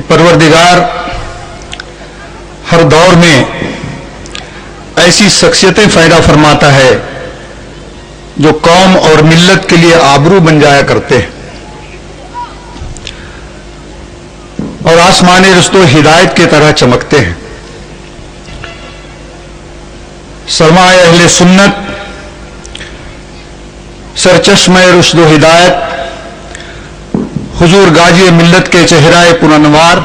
پروردگار ہر دور میں ایسی شخصیتیں پیدا فرماتا ہے جو قوم اور ملت کے لیے آبرو بن جایا کرتے ہیں اور آسمان رشت و ہدایت کی طرح چمکتے ہیں۔ سرمایہ اہل سنت، سرچشمہ رشد و ہدایت، حضور غازی ملت کے چہرہ پرانوار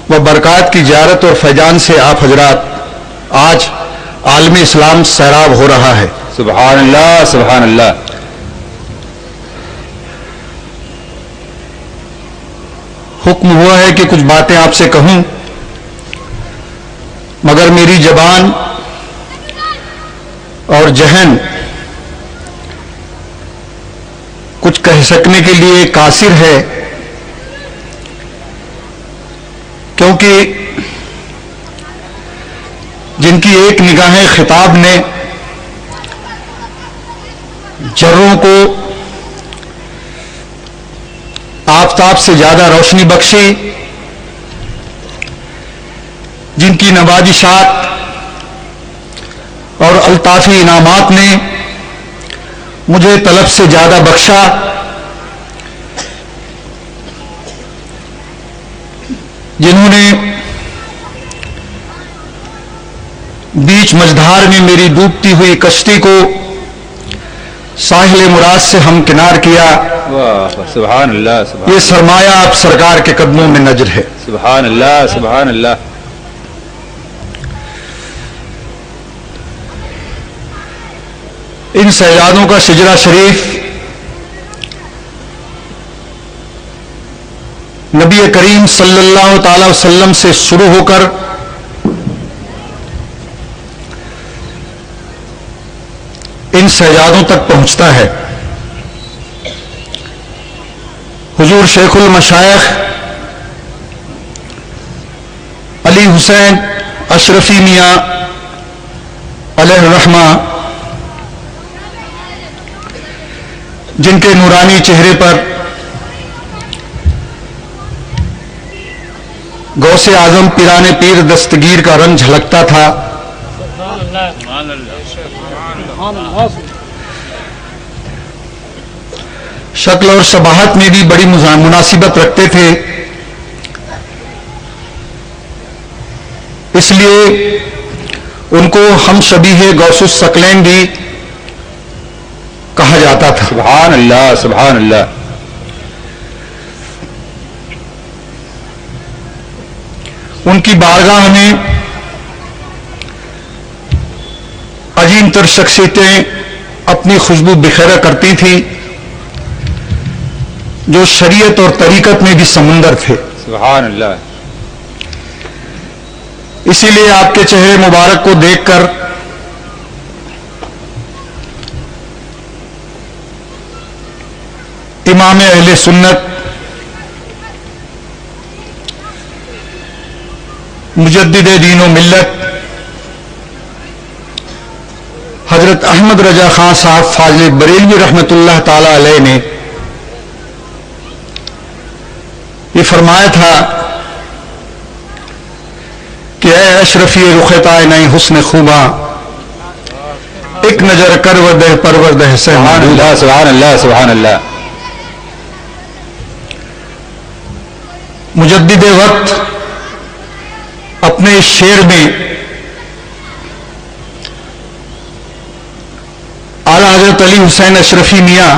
و برکات کی زیارت اور فیضان سے آپ حضرات آج عالم اسلام سیراب ہو رہا ہے۔ سبحان اللہ، سبحان اللہ۔ حکم ہوا ہے کہ کچھ باتیں آپ سے کہوں، مگر میری زبان اور ذہن کچھ کہہ سکنے کے لیے قاصر ہے، کیونکہ جن کی ایک نگاہ خطاب نے جروں کو آفتاب سے زیادہ روشنی بخشی، جن کی نوازشات اور الطافی انعامات نے مجھے طلب سے زیادہ بخشا، جنہوں نے بیچ مجدھار میں میری ڈوبتی ہوئی کشتی کو ساحل مراد سے ہمکنار کیا، واہ، سبحان اللہ، سبحان یہ سرمایہ آپ سرکار کے قدموں میں نظر ہے۔ سبحان اللہ، سبحان اللہ۔ ان سجادوں کا شجرہ شریف نبی کریم صلی اللہ تعالی وسلم سے شروع ہو کر ان سجادوں تک پہنچتا ہے۔ حضور شیخ المشائخ علی حسین اشرفی میاں علیہ الرحمہ، جن کے نورانی چہرے پر غوث اعظم پیران پیر دستگیر کا رنگ جھلکتا تھا، شکل اور شباہت میں بھی بڑی مناسبت رکھتے تھے، اس لیے ان کو ہم شبیہ غوث الثقلین بھی کہا جاتا تھا۔ سبحان اللہ، سبحان اللہ۔ ان کی بارگاہ میں عظیم تر شخصیتیں اپنی خوشبو بکھیرا کرتی تھیں، جو شریعت اور طریقت میں بھی سمندر تھے۔ سبحان اللہ۔ اسی لیے آپ کے چہرے مبارک کو دیکھ کر امام اہل سنت مجدد دین و ملت حضرت احمد رضا خان صاحب فاضل بریلوی رحمۃ اللہ تعالی علیہ نے یہ فرمایا تھا کہ اے اشرفی رخطائے نئی حسن خوباں، ایک نظر کر وردہ پروردہ سے سبحان اللہ، سبحان اللہ، سبحان اللہ۔ مجدد وقت اپنے شعر میں اعلیٰ حضرت علی حسین اشرفی میاں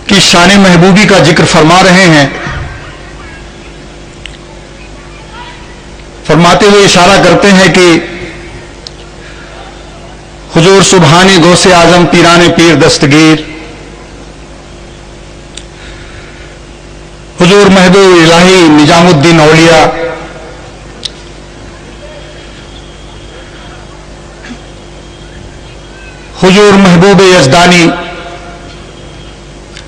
کی شان محبوبی کا ذکر فرما رہے ہیں، فرماتے ہوئے اشارہ کرتے ہیں کہ حضور سبحانی غوث اعظم پیران پیر دستگیر، حضور محبوب الہی نظام الدین اولیاء، حضور محبوب یزدانی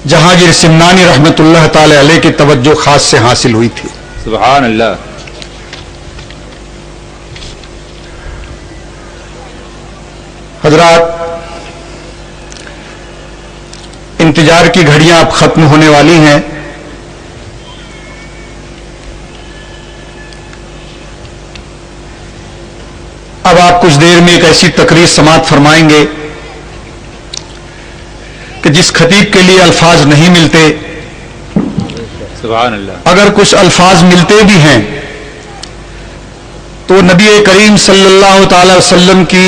جہانگیر سمنانی رحمت اللہ تعالی علیہ کی توجہ خاص سے حاصل ہوئی تھی۔ سبحان اللہ۔ حضرات، انتظار کی گھڑیاں اب ختم ہونے والی ہیں، اب آپ کچھ دیر میں ایک ایسی تقریر سماعت فرمائیں گے کہ جس خطیب کے لیے الفاظ نہیں ملتے، سبحان اللہ، اگر کچھ الفاظ ملتے بھی ہیں تو نبی کریم صلی اللہ تعالی وسلم کی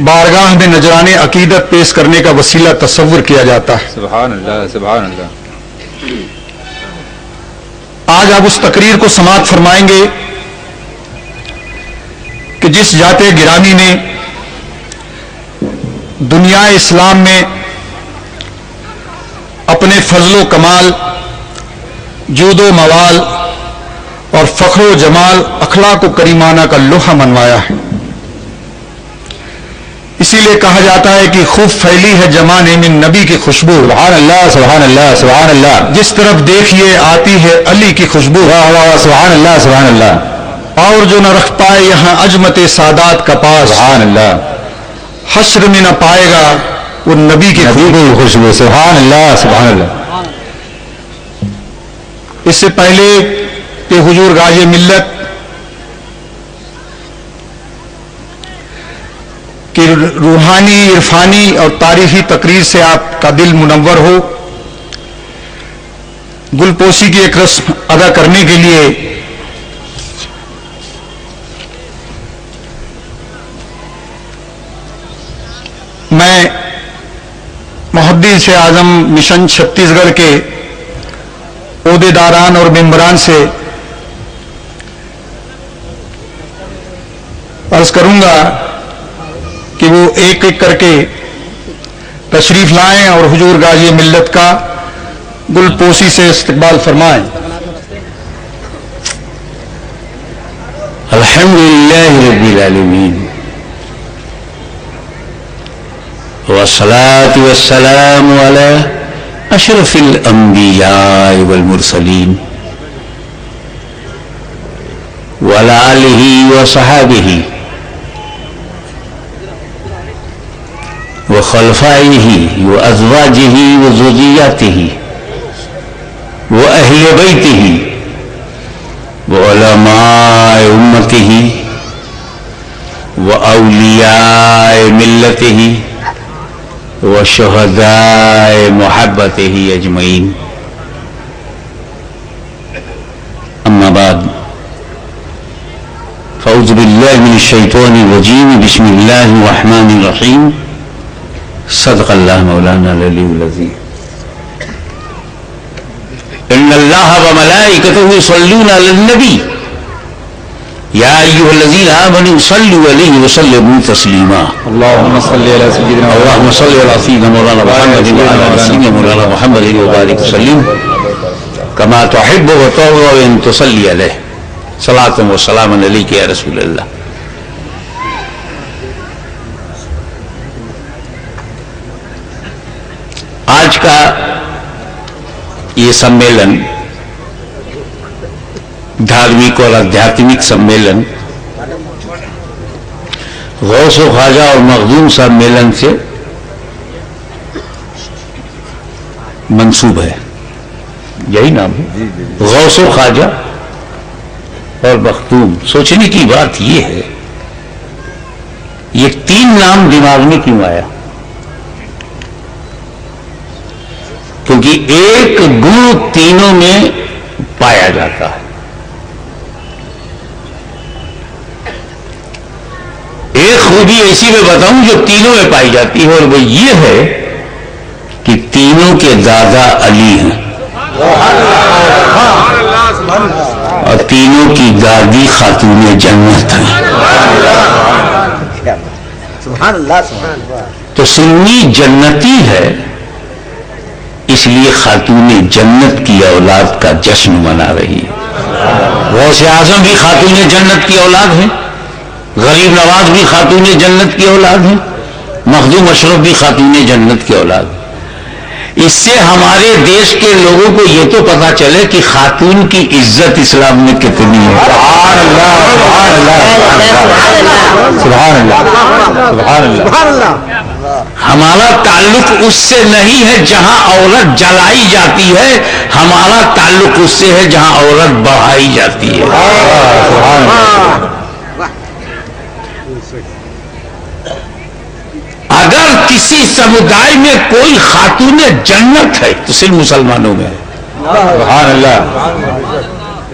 بارگاہ میں نذران عقیدت پیش کرنے کا وسیلہ تصور کیا جاتا ہے۔ سبحان اللہ، سبحان اللہ۔ آج آپ اس تقریر کو سماعت فرمائیں گے کہ جس ذات گرامی نے دنیا اسلام میں اپنے فضل و کمال، جود و موال اور فخر و جمال، اخلاق و کریمانہ کا لوحہ منوایا ہے۔ اسی لیے کہا جاتا ہے کہ خوب پھیلی ہے جمانے میں نبی کی خوشبو، سبحان اللہ، سبحان اللہ، سبحان اللہ۔ جس طرف دیکھیے آتی ہے علی کی خوشبو، واہ واہ واہ، سبحان اللہ، سبحان اللہ۔ اور جو نہ رکھ پائے یہاں عظمت سادات کا پاس، سبحان اللہ، حشر میں نہ پائے گا وہ نبی کی نبی کی خوشبو، سبحان اللہ، سبحان اللہ۔ اس سے پہلے کہ حضور غازی ملت کی روحانی، عرفانی اور تاریخی تقریر سے آپ کا دل منور ہو، گل پوشی کی ایک رسم ادا کرنے کے لیے میں محدث اعظم مشن چھتیس گڑھ کے عہدیداران اور ممبران سے عرض کروں گا کہ وہ ایک ایک کر کے تشریف لائیں اور حضور غازی ملت کا گل پوشی سے استقبال فرمائیں۔ الحمدللہ رب العالمین والصلاة والسلام على اشرف الانبیاء والمرسلین وعلى آلہ وصحابہ وخلفائہ وازواجہ وذریاتہ واہل بیتہ وعلماء امتہ واولیاء ملتہ وشہداء محبتہ اجمعین، اما بعد فاعوذ باللہ من الشیطان الرجیم، بسم اللہ الرحمن الرحیم، صدق اللہ مولانا العلی العظیم۔ ان اللہ وملائکتہ یصلون علی النبی یا ایھا الذین آمنوا صلوا علیہ وسلموا تسلیما۔ اللہم صلی علی سیدنا اللہم صل علی سیدنا مولانا محمد وعلی آل سیدنا مولانا محمد وبارک وسلم کما تحب وترضى ان تصلی علیہ، صلاۃ و سلام علیک یا رسول اللہ۔ آج کا یہ سمیلن، دھارمک اور آدھیاتمک سمیلن، غوث و خواجہ اور مخدوم سمیلن سے منسوب ہے، یہی نام ہے، غوث و خواجہ اور مخدوم۔ سوچنے کی بات یہ ہے، یہ تین نام دماغ میں کیوں آیا؟ کیونکہ ایک گن تینوں میں پایا جاتا ہے۔ ایک خوبی ایسی میں بتاؤں جو تینوں میں پائی جاتی ہے، اور وہ یہ ہے کہ تینوں کے دادا علی ہیں اور تینوں کی دادی خاتون جنت ہیں۔ تو سنی جنتی ہے، اس لیے خاتون جنت کی اولاد کا جشن منا رہی ہے۔ غوث اعظم بھی خاتون جنت کی اولاد ہیں، غریب نواز بھی خاتون جنت کی اولاد ہیں، مخدوم اشرف بھی خاتون جنت کی اولاد ہیں۔ اس سے ہمارے دیش کے لوگوں کو یہ تو پتا چلے کہ خاتون کی عزت اسلام میں کتنی ہے۔ سبحان اللہ، سبحان اللہ، سبحان اللہ، سبحان اللہ۔ ہمارا تعلق اس سے نہیں ہے جہاں عورت جلائی جاتی ہے، ہمارا تعلق اس سے ہے جہاں عورت بڑھائی جاتی ہے۔ اگر کسی سمدائے میں کوئی خاتون جنت ہے تو صرف مسلمانوں میں ہے. سبحان اللہ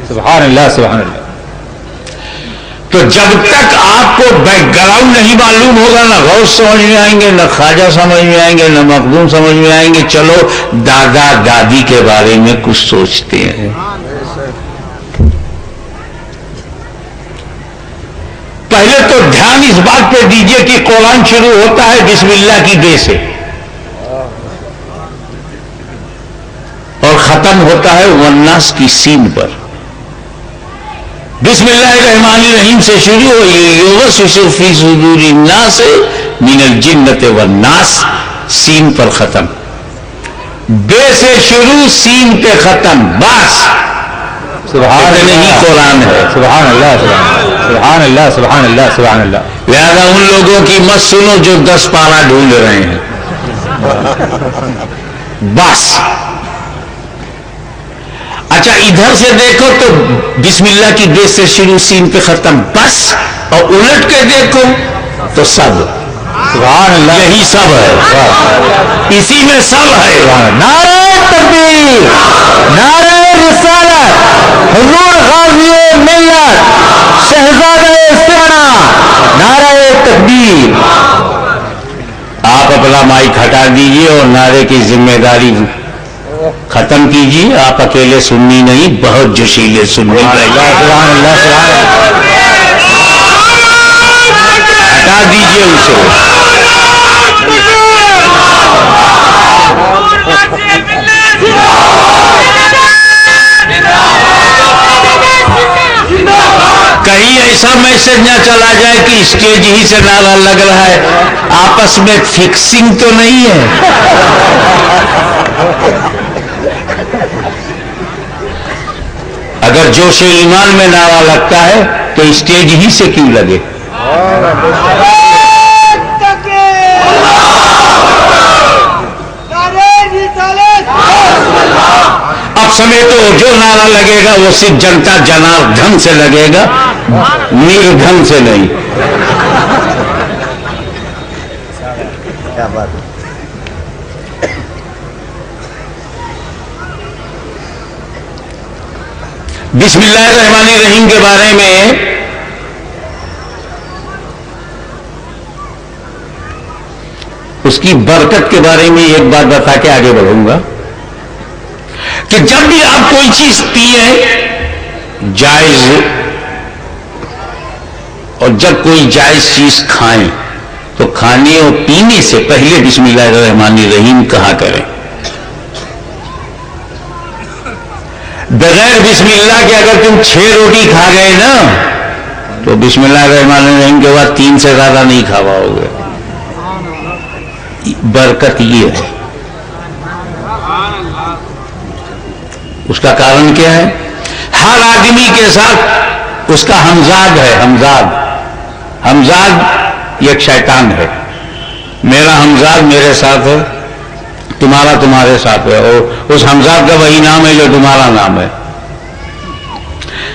سبحان اللہ سبحان اللہ. تو جب تک آپ کو بیک گراؤنڈ نہیں معلوم ہوگا، نہ غوث سمجھ میں آئیں گے، نہ خواجہ سمجھ میں آئیں گے، نہ مخدوم سمجھ میں آئیں گے. چلو دادا دادی کے بارے میں کچھ سوچتے ہیں. پہلے تو دھیان اس بات پہ دیجئے کہ قرآن شروع ہوتا ہے بسم اللہ کی دے سے اور ختم ہوتا ہے والناس کی سین پر. بسم اللہ الرحمن الرحیم سے شروع ہوئی یوسوس فی صدور الناس من الجنۃ والناس، سین پر ختم. بے سے شروع سین پہ ختم، بس. سبحان نہیں قرآن ہے. سبحان اللہ سبحان اللہ سبحان اللہ سبحان اللہ. لہذا ان لوگوں کی مت سنو جو 10 پارا ڈھونڈ رہے ہیں. بس. اچھا ادھر سے دیکھو تو بسم اللہ کی دے سے شروع سین پہ ختم، بس. اور الٹ کے دیکھو تو سب. سبحان اللہ. یہی سب ہے، اسی میں سب ہے. نعرہ تکبیر، نعرہ رسالت، حضور غازی ملت، شہزادہ سینا، نعرہ تکبیر. آپ اپنا مائک ہٹا دیجئے اور نعرے کی ذمہ داری ختم کیجیے. آپ اکیلے سننی نہیں، بہت جوشیلے سننی. سبحان اللہ سبحان اللہ. ہٹا دیجیے اسے. کہیں ایسا میسج نہ چلا جائے کہ اسٹیج ہی سے نعرہ لگ رہا ہے، آپس میں فکسنگ تو نہیں ہے. اگر جوش ایمان میں نعرہ لگتا ہے تو اسٹیج ہی سے کیوں لگے؟ اب سمیٹو، جو نعرہ لگے گا وہ صرف جنتا جناردھن سے لگے گا، نیردھن سے نہیں. کیا بات ہے. بسم اللہ الرحمن الرحیم کے بارے میں اس کی برکت کے بارے میں ایک بات بتا کے آگے بڑھوں گا کہ جب بھی آپ کوئی چیز پیئیں جائز، اور جب کوئی جائز چیز کھائیں تو کھانے اور پینے سے پہلے بسم اللہ الرحمن الرحیم کہا کریں. بغیر بسم اللہ کے اگر تم 6 روٹی کھا گئے نا تو بسم اللہ الرحمن الرحیم کے بعد 3 سے زیادہ نہیں کھا پاؤ گے. برکت یہ ہے. اس کا کارن کیا ہے؟ ہر آدمی کے ساتھ اس کا ہمزاد ہے. ہمزاد یہ ایک شیطان ہے. میرا ہمزاد میرے ساتھ ہے، تمہارا تمہارے ساتھ ہے، اور اس ہمزاد کا وہی نام ہے جو تمہارا نام ہے.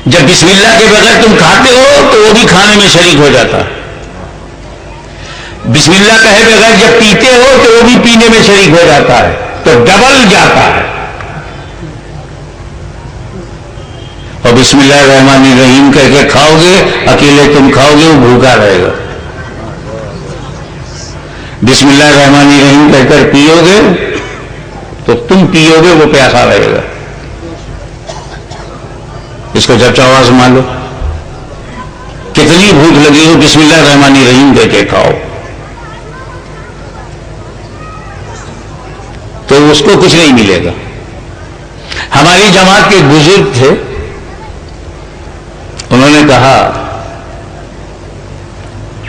جب بسم اللہ کے بغیر تم کھاتے ہو تو وہ بھی کھانے میں شریک ہو جاتا ہے. بسم اللہ کہے بغیر جب پیتے ہو تو وہ بھی پینے میں شریک ہو جاتا ہے، تو ڈبل جاتا ہے. اور بسم اللہ الرحمن الرحیم کہہ کے کھاؤ گے، اکیلے تم کھاؤ گے وہ بھوکا رہے گا. بسم اللہ الرحمن الرحیم کہہ کر پیو گے تو تم پیو گے، وہ پیاسا رہے گا. اس کو جب چاہو آزما لو. کتنی بھوک لگی ہو بسم اللہ الرحمن الرحیم کہہ کے کھاؤ تو اس کو کچھ نہیں ملے گا. ہماری جماعت کے بزرگ تھے، انہوں نے کہا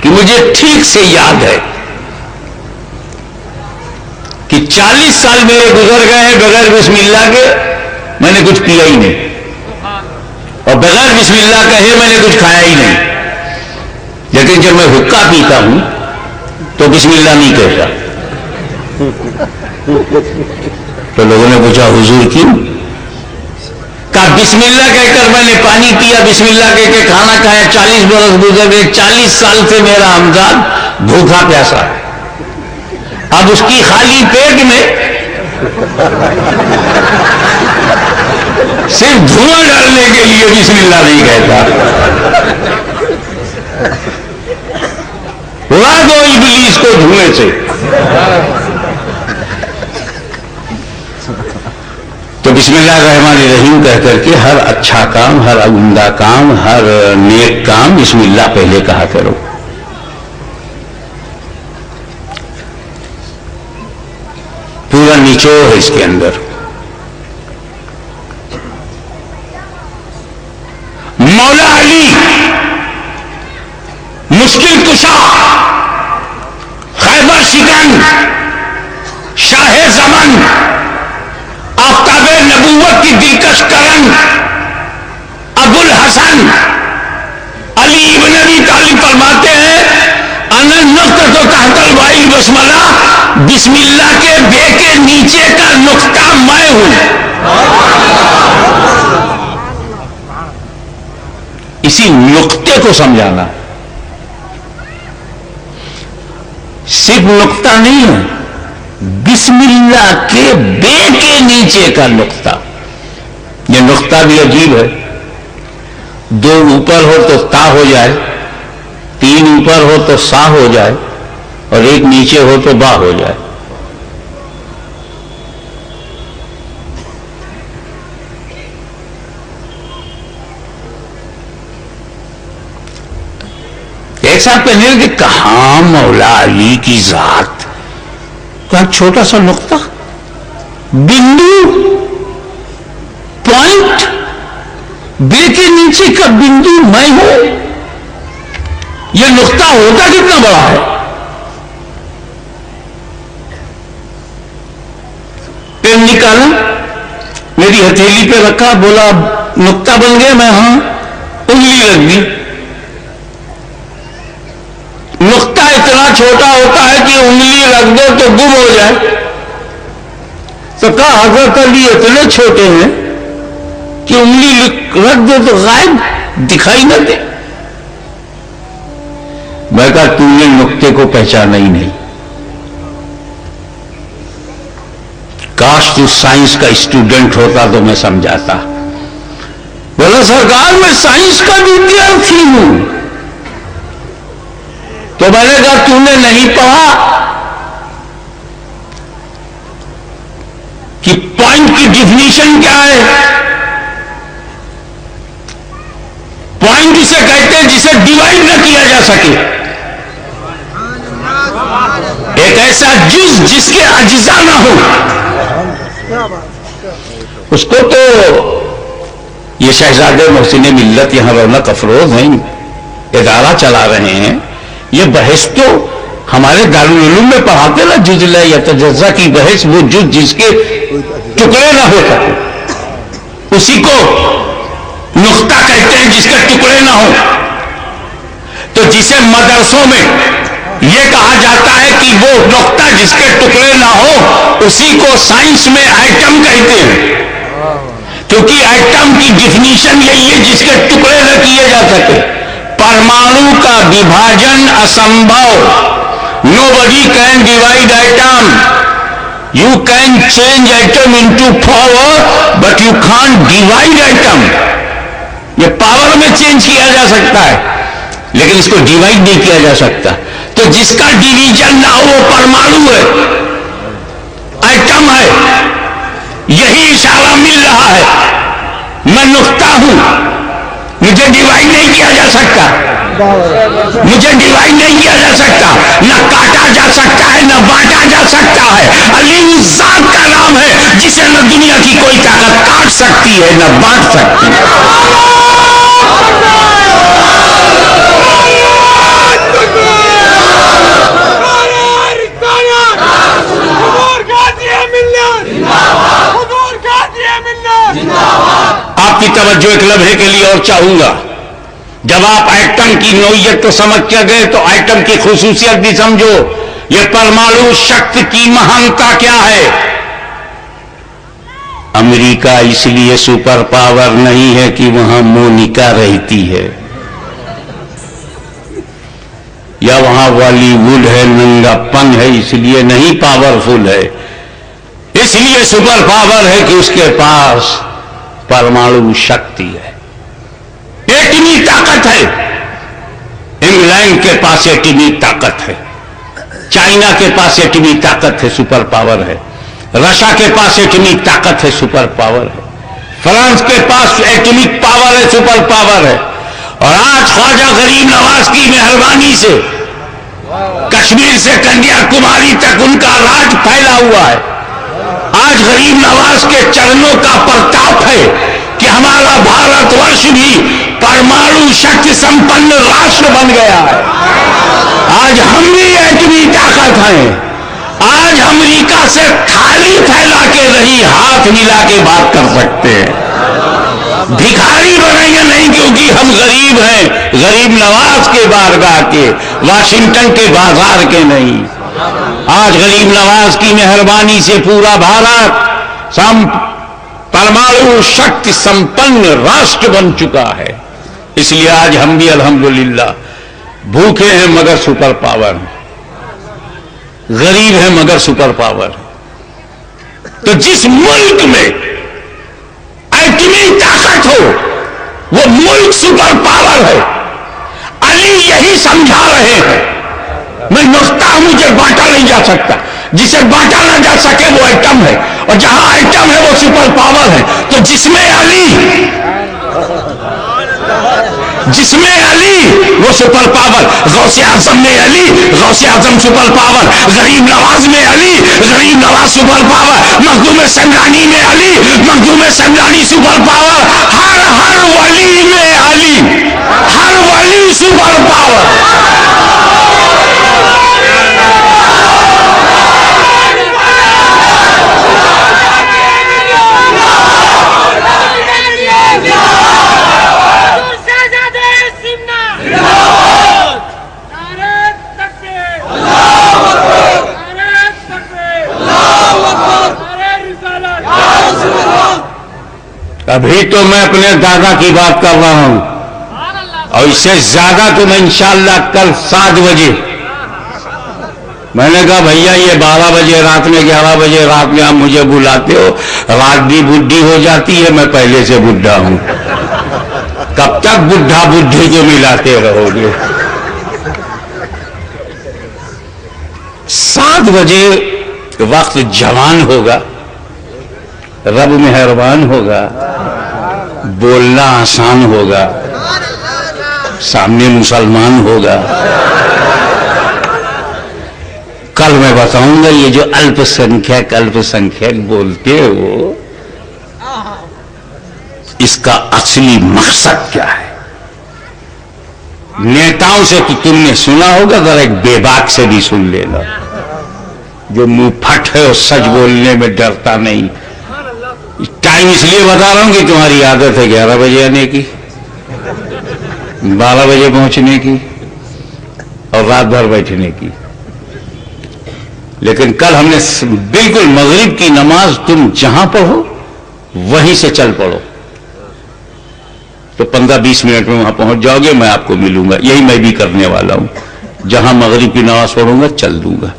کہ مجھے ٹھیک سے یاد ہے کہ 40 سال میرے گزر گئے ہیں بغیر بسم اللہ کے میں نے کچھ پیا ہی نہیں، اور بغیر بسم اللہ کہے میں نے کچھ کھایا ہی نہیں. لیکن جب میں حقہ پیتا ہوں تو بسم اللہ نہیں کہتا. تو لوگوں نے پوچھا حضور کیوں؟ کہا بسم اللہ کہہ کر میں نے پانی پیا، بسم اللہ کہہ کے کھانا کھایا، 40 برس گزر گئے، 40 سال سے میرا ہمزاد بھوکا پیاسا ہے. اب اس کی خالی پیٹ میں صرف دھواں ڈالنے کے لیے بسم اللہ نہیں کہتا. اڑا دو ابلیس کو دھوئیں سے. تو بسم اللہ الرحمن الرحیم کہہ کر کے ہر اچھا کام، ہر عمدہ کام، ہر نیک کام بسم اللہ پہلے کہا کرو. پورا نچوڑ ہے اس کے اندر. مولا علی مشکل کشا، خیبر شکن، شاہ زمن، آفتاب نبوت کی دلکش کرن، ابو الحسن علی ابن ابی طالب فرماتے ہیں انا نقطۃ تحت الوائی بسملہ، بسم اللہ کے بے کے نیچے کا نقطہ میں ہوں. اسی نقطے کو سمجھانا، صرف نقطہ نہیں ہے، بسم اللہ کے بے کے نیچے کا نقطہ. یہ نقطہ بھی عجیب ہے. دو اوپر ہو تو تا ہو جائے، تین اوپر ہو تو سا ہو جائے، اور ایک نیچے ہو تو با ہو جائے. ایک ساتھ کہنے کہ کہاں مولا علی کی ذات، کہاں چھوٹا سا نقطہ، بندو، پوائنٹ، بے کے نیچے کا بندو میں ہوں. یہ نقطہ ہوتا کتنا بڑا ہے. پین نکالا، میری ہتھیلی پہ رکھا، بولا نقطہ بن گیا، میں ہاں انگلی رکھ دی. نقطہ اتنا چھوٹا ہوتا ہے کہ انگلی رکھ دو تو گم ہو جائے. تو کہا حضرت علی اتنے چھوٹے ہیں کہ انگلی رکھ دو تو غائب، دکھائی نہ دے. میں کہا تم نے نقطے کو پہچانا ہی نہیں. کاش تو سائنس کا اسٹوڈنٹ ہوتا تو میں سمجھاتا. بولا سرکار میں سائنس کا ودیارتھی ہوں. تو میں نے کہا تو نے نہیں پڑھا کہ پوائنٹ کی ڈیفینیشن کیا ہے. پوائنٹ اسے کہتے ہیں جسے ڈیوائڈ نہ کیا جا سکے. ایک ایسا جز جس کے اجزاء نہ ہو، اس کو تو یہ شہزادے محسن ملت یہاں رونق افروز ہیں، ادارہ چلا رہے ہیں. یہ بحث تو ہمارے دارالعلوم میں پڑھاتے نا، جز یا تجزا کی بحث، وہ جز جس کے ٹکڑے نہ ہو سکے اسی کو نقطہ کہتے ہیں، جس کے ٹکڑے نہ ہو. تو جسے مدرسوں میں یہ کہا جاتا ہے کہ وہ نقطہ جس کے ٹکڑے نہ ہو، اسی کو سائنس میں ایٹم کہتے ہیں. کیونکہ ایٹم کی ڈیفینیشن یہی ہے جس کے ٹکڑے نہ کیے جا سکے. پرمانو کا وبھاجن اسمبھو. Nobody can divide atom. You can change atom into power, but you can't divide atom. یہ پاور میں چینج کیا جا سکتا ہے لیکن اس کو ڈیوائڈ نہیں کیا جا سکتا. تو جس کا ڈیویژن نہ ہو وہ پرمانو ہے، ایٹم ہے. یہی اشارہ مل رہا ہے. میں نقطہ ہوں، مجھے ڈیوائڈ نہیں کیا جا سکتا، مجھے ڈیوائڈ نہیں کیا جا سکتا، نہ کاٹا جا سکتا ہے نہ بانٹا جا سکتا ہے. علی اس ذات کا نام ہے جسے نہ دنیا کی کوئی طاقت کاٹ سکتی ہے نہ بانٹ سکتی ہے. آپ کی توجہ ایک لمحے کے لیے اور چاہوں گا. جب آپ ایٹم کی نوعیت تو سمجھ کے گئے تو ایٹم کی خصوصیت بھی سمجھو. یہ پرمانو شکتی کی مہانتا کیا ہے. امریکہ اس لیے سپر پاور نہیں ہے کہ وہاں مونیکا رہتی ہے. یا وہاں بالی ووڈ ہے، ننگا پن ہے، اس لیے نہیں پاورفل ہے، اس لیے سپر پاور ہے کہ اس کے پاس پرمانو شکتی ہے، ایٹمی طاقت ہے۔ انگلینڈ کے پاس ایٹمی طاقت ہے، چائنا کے پاس ایٹمی طاقت ہے، سپر پاور ہے، رشیا کے پاس ایٹمی طاقت ہے، سپر پاور ہے، فرانس کے پاس ایٹمی پاور ہے، سپر پاور ہے۔ اور آج خواجہ غریب نواز کی مہربانی سے کشمیر سے کنیا کماری تک ان کا راج پھیلا ہوا ہے۔ آج غریب نواز کے چرنوں کا پرتاپ ہے کہ ہمارا بھارت ورش بھی پرمانو شکتی سمپن راشٹر بن گیا ہے۔ آج ہم بھی ایٹمی طاقت ہیں۔ آج امریکہ سے تھالی پھیلا کے نہیں، ہاتھ ملا کے بات کر سکتے ہیں۔ بھکاری بنیں گے نہیں، کیونکہ ہم غریب ہیں، غریب نواز کے بارگاہ کے، واشنگٹن کے بازار کے نہیں۔ آج غریب نواز کی مہربانی سے پورا بھارت پرمانو شکتی سمپن راشٹر بن چکا ہے۔ اس لیے آج ہم بھی الحمدللہ بھوکے ہیں مگر سپر پاور ہیں، غریب ہیں مگر سپر پاور ہیں۔ تو جس ملک میں ایٹمی طاقت ہو وہ ملک سپر پاور ہے۔ علی یہی سمجھا رہے ہیں، میں نقطہ مجھے بانٹا نہیں جا سکتا، جسے بانٹا نہ جا سکے وہ ایٹم ہے، اور جہاں ایٹم ہے وہ سپر پاور ہے۔ تو جس میں علی وہ سپر پاور، غوث اعظم میں علی، غوث اعظم سپر پاور، غریب نواز میں علی، غریب نواز سپر پاور، مخدوم سمرانی میں علی، مخدوم سمرانی سپر پاور، ہر ولی میں علی، ہر ولی سپر پاور۔ ابھی تو میں اپنے دادا کی بات کر رہا ہوں، اور اس سے زیادہ تو میں انشاءاللہ کل 7 بجے، میں نے کہا بھیا یہ 12 بجے رات میں 11 بجے رات میں آپ مجھے بلاتے ہو، رات بھی بڈھی ہو جاتی ہے، میں پہلے سے بڈھا ہوں، کب تک بڈھا بڈھی کو ملاتے رہو گے؟ 7 بجے وقت جوان ہوگا، رب مہربان ہوگا، بولنا آسان ہوگا، سامنے مسلمان ہوگا۔ کل میں بتاؤں گا یہ جو الپ سنکھیک بولتے ہو، اس کا اصلی مقصد کیا ہے؟ نیتاؤں سے تو تم نے سنا ہوگا، ذرا ایک بے باک سے بھی سن لینا، جو منہ پھٹ ہے اور سچ بولنے میں ڈرتا نہیں۔ ٹائم اس لیے بتا رہا ہوں کہ تمہاری عادت ہے 11 بجے آنے کی، 12 بجے پہنچنے کی، اور رات بھر بیٹھنے کی۔ لیکن کل ہم نے بالکل مغرب کی نماز تم جہاں پڑھو وہیں سے چل پڑو، تو 15-20 منٹ میں وہاں پہنچ جاؤ گے، میں آپ کو ملوں گا۔ یہی میں بھی کرنے والا ہوں، جہاں مغرب کی نماز پڑھوں گا چل دوں گا۔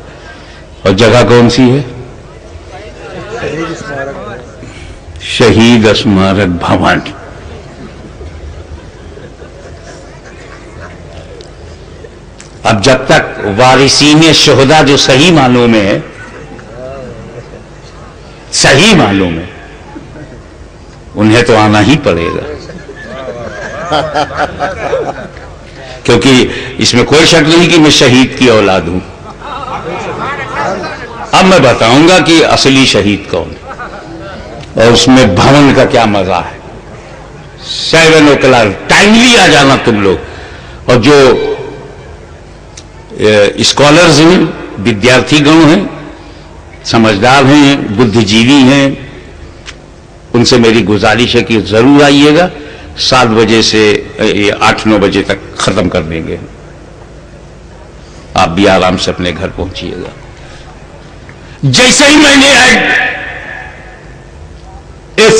اور جگہ کون سی ہے؟ شہید اسمارک بھون۔ اب جب تک وارثین شہداء جو صحیح معنوں میں ہے، صحیح معنوں میں، انہیں تو آنا ہی پڑے گا، کیونکہ اس میں کوئی شک نہیں کہ میں شہید کی اولاد ہوں۔ اب میں بتاؤں گا کہ اصلی شہید کون ہے، اور اس میں بھون کا کیا مزہ ہے۔ 7 o'clock ٹائملی آ جانا تم لوگ، اور جو اسکالرز ہیں، ودیارتھی گن ہیں، سمجھدار ہیں، بدھ جیوی ہیں، ان سے میری گزارش ہے کہ ضرور آئیے گا۔ 7 بجے سے 8-9 بجے تک ختم کر دیں گے، آپ بھی آرام سے اپنے گھر پہنچیے گا۔ جیسے ہی میں نے اس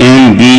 MUMBAI,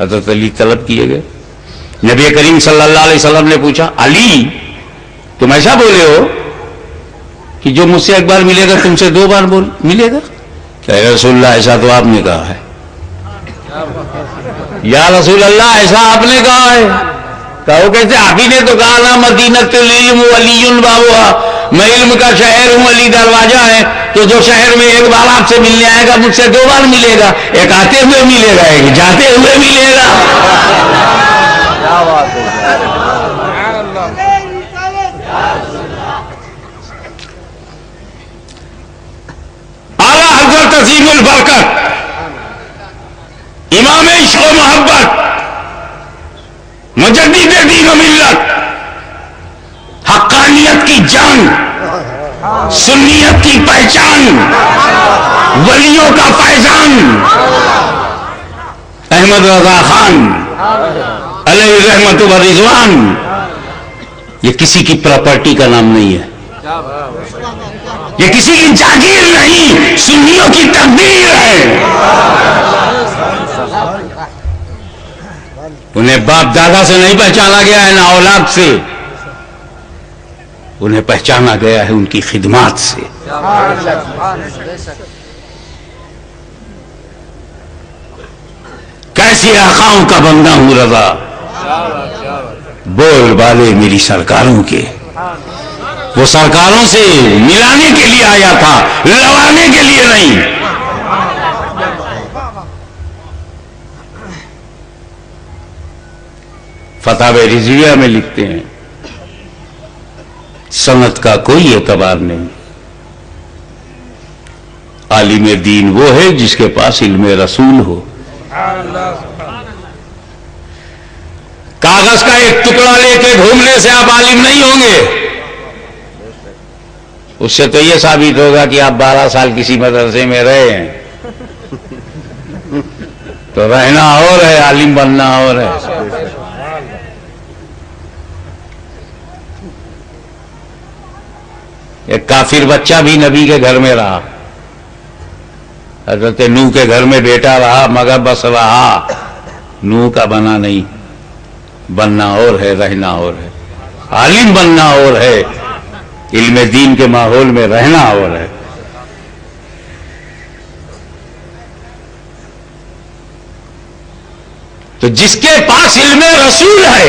حضرت علی طلب کیے گئے. نبی کریم صلی اللہ علیہ وسلم نے پوچھا علی تم ایسا بولے ہو کہ جو مجھ سے ایک بار ملے گا تم سے 2 بار ملے گا؟ کہ رسول اللہ ایسا تو آپ نے کہا ہے. یا رسول اللہ ایسا آپ نے کہا ہے. کہو کیسے؟ آپ ہی نے تو کہا نا مدینۃ العلم ولی بابها، میں علم کا شہر ہوں، علی دروازہ ہے. تو جو شہر میں ایک بار آپ سے ملنے آئے گا مجھ سے 2 بار ملے گا. ایک آتے ہوئے ملے گا، ایک جاتے ہوئے ملے گا. اعلیٰ حضرت عظیم البرکت امام عشق و محبت مجدد دین و ملت، حقانیت کی جان، سنیت کی پہچان، ولیوں کا فیضان، احمد رضا خان علیہ رحمت و رضوان، یہ کسی کی پراپرٹی کا نام نہیں ہے، یہ کسی کی جاگیر نہیں، سنیوں کی تقدیر ہے. انہیں باپ دادا سے نہیں پہچانا گیا ہے، نہ اولاد سے، انہیں پہچانا گیا ہے ان کی خدمات سے. کیسے آقاؤں کا بندہ ہوں رضا، بول بالے میری سرکاروں کے. وہ سرکاروں سے ملانے کے لیے آیا تھا، لڑانے کے لیے نہیں. فتاوی رضویہ میں لکھتے ہیں سند کا کوئی اعتبار نہیں، عالم دین وہ ہے جس کے پاس علم رسول ہو. کاغذ کا ایک ٹکڑا لے کے گھومنے سے آپ عالم نہیں ہوں گے. اس سے تو یہ ثابت ہوگا کہ آپ 12 سال کسی مدرسے میں رہے ہیں. تو رہنا اور ہے، عالم بننا اور ہے. ایک کافر بچہ بھی نبی کے گھر میں رہا، حضرت نوح کے گھر میں بیٹا رہا، مگر بس رہا، نوح کا بنا نہیں. بننا اور ہے، رہنا اور ہے. عالم بننا اور ہے، علم دین کے ماحول میں رہنا اور ہے. تو جس کے پاس علم رسول ہے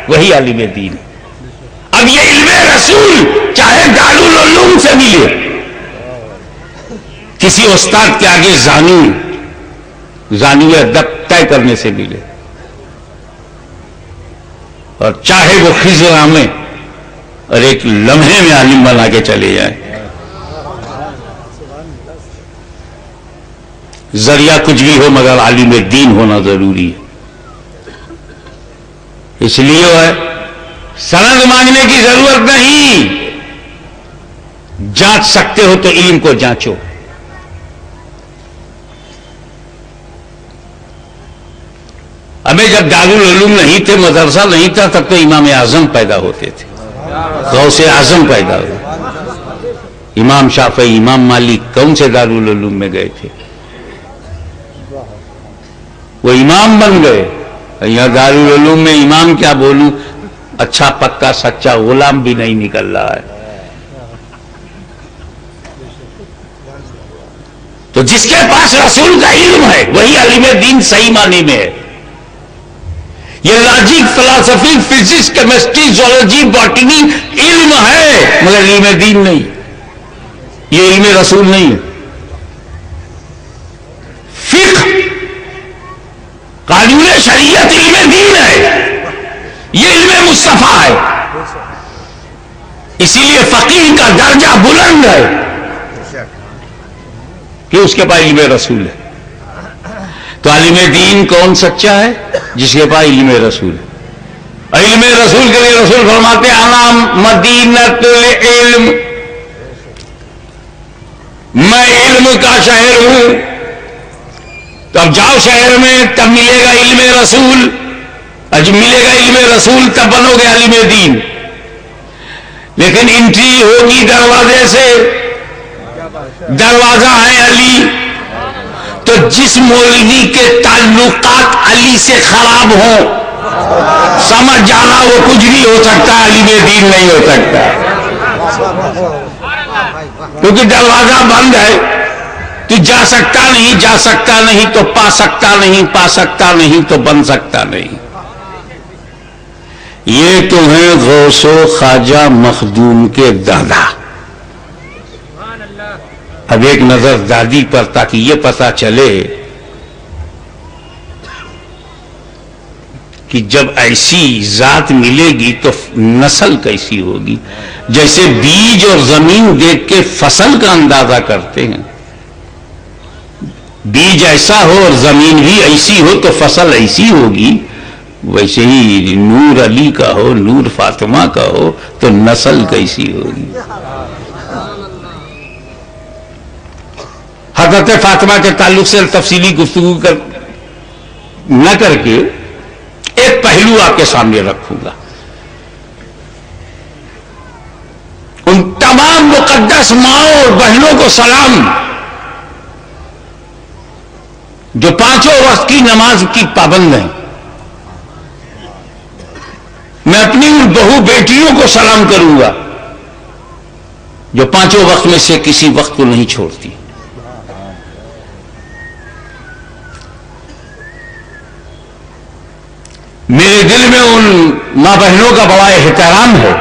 وہی عالم دین. اب یہ علم رسول چاہے دارالعلوم سے ملے، کسی استاد کے آگے زانوی ادب طے کرنے سے ملے، اور چاہے وہ خضر میں اور ایک لمحے میں عالم بنا کے چلے جائیں. ذریعہ کچھ بھی ہو مگر عالم دین ہونا ضروری ہے. اس لیے وہ ہے سند مانگنے کی ضرورت نہیں. جانچ سکتے ہو تو علم کو جانچو. ہمیں جب دارالعلوم نہیں تھے، مدرسہ نہیں تھا، تب تو امام اعظم پیدا ہوتے تھے، غوث اعظم پیدا ہوئے. امام شافعی، امام مالک کون سے دارالعلوم میں گئے تھے؟ وہ امام بن گئے. یہاں دارالعلوم میں امام کیا بولوں، اچھا پکا سچا غلام بھی نہیں نکل رہا ہے. تو جس کے پاس رسول کا علم ہے وہی عالم دین صحیح معنی میں ہے. یہ لاجک، فلسفی، فزکس، کیمسٹری، زولوجی، باٹنی علم ہے مگر علم دین نہیں. یہ علم رسول نہیں ہے. فقہ، قانون شریعت علم دین ہے، یہ علم مصطفیٰ ہے. اسی لیے فقیہ کا درجہ بلند ہے کہ اس کے پاس علم رسول ہے. تو علم دین کون سچا ہے؟ جس کے پاس علم رسول ہے. علم رسول کے لیے رسول فرماتے ہیں انا مدینۃ العلم، میں علم کا شہر ہوں. تو اب جاؤ شہر میں، تب ملے گا علم رسول. جب ملے گا علم رسول تب بنو گے عالم دین. لیکن انٹری ہوگی دروازے سے، دروازہ ہے علی، تو تو جس مولوی کے تعلقات علی سے خراب ہوں سمجھ جانا وہ کچھ بھی ہو سکتا ہے، علی میں دین نہیں ہو سکتا، کیونکہ دروازہ بند ہے، تو جا سکتا نہیں، جا سکتا نہیں تو پا سکتا نہیں، پا سکتا نہیں تو بن سکتا نہیں۔ یہ تو ہیں غوث و خواجہ مخدوم کے دادا۔ اب ایک نظر دادی پر تاکہ یہ پتہ چلے کہ جب ایسی ذات ملے گی تو نسل کیسی ہوگی۔ جیسے بیج اور زمین دیکھ کے فصل کا اندازہ کرتے ہیں، بیج ایسا ہو اور زمین بھی ایسی ہو تو فصل ایسی ہوگی، ویسے ہی نور علی کا ہو، نور فاطمہ کا ہو تو نسل کیسی ہوگی۔ حضرت فاطمہ کے تعلق سے تفصیلی گفتگو نہ کر کے ایک پہلو آپ کے سامنے رکھوں گا۔ ان تمام مقدس ماؤں اور بہنوں کو سلام جو پانچوں وقت کی نماز کی پابند ہیں۔ میں اپنی ان بہو بیٹیوں کو سلام کروں گا جو پانچوں وقت میں سے کسی وقت کو نہیں چھوڑتی۔ میرے دل میں ان ماں بہنوں کا بڑا احترام ہے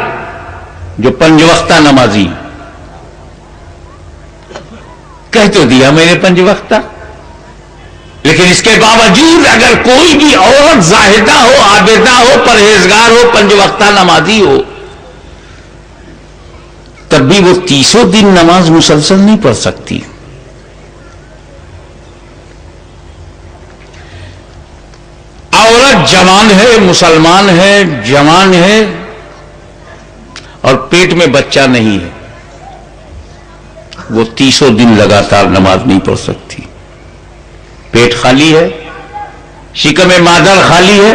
جو پنج وقتہ نمازی۔ کہہ تو دیا میں نے پنج وقتہ، لیکن اس کے باوجود اگر کوئی بھی عورت زاہدہ ہو، عابدہ ہو، پرہیزگار ہو، پنج وقتہ نمازی ہو، تب بھی وہ 30 دن نماز مسلسل نہیں پڑھ سکتی۔ عورت جوان ہے، مسلمان ہے، جوان ہے اور پیٹ میں بچہ نہیں ہے، وہ 30 دن لگاتار نماز نہیں پڑھ سکتی۔ پیٹ خالی ہے، شکم مادر خالی ہے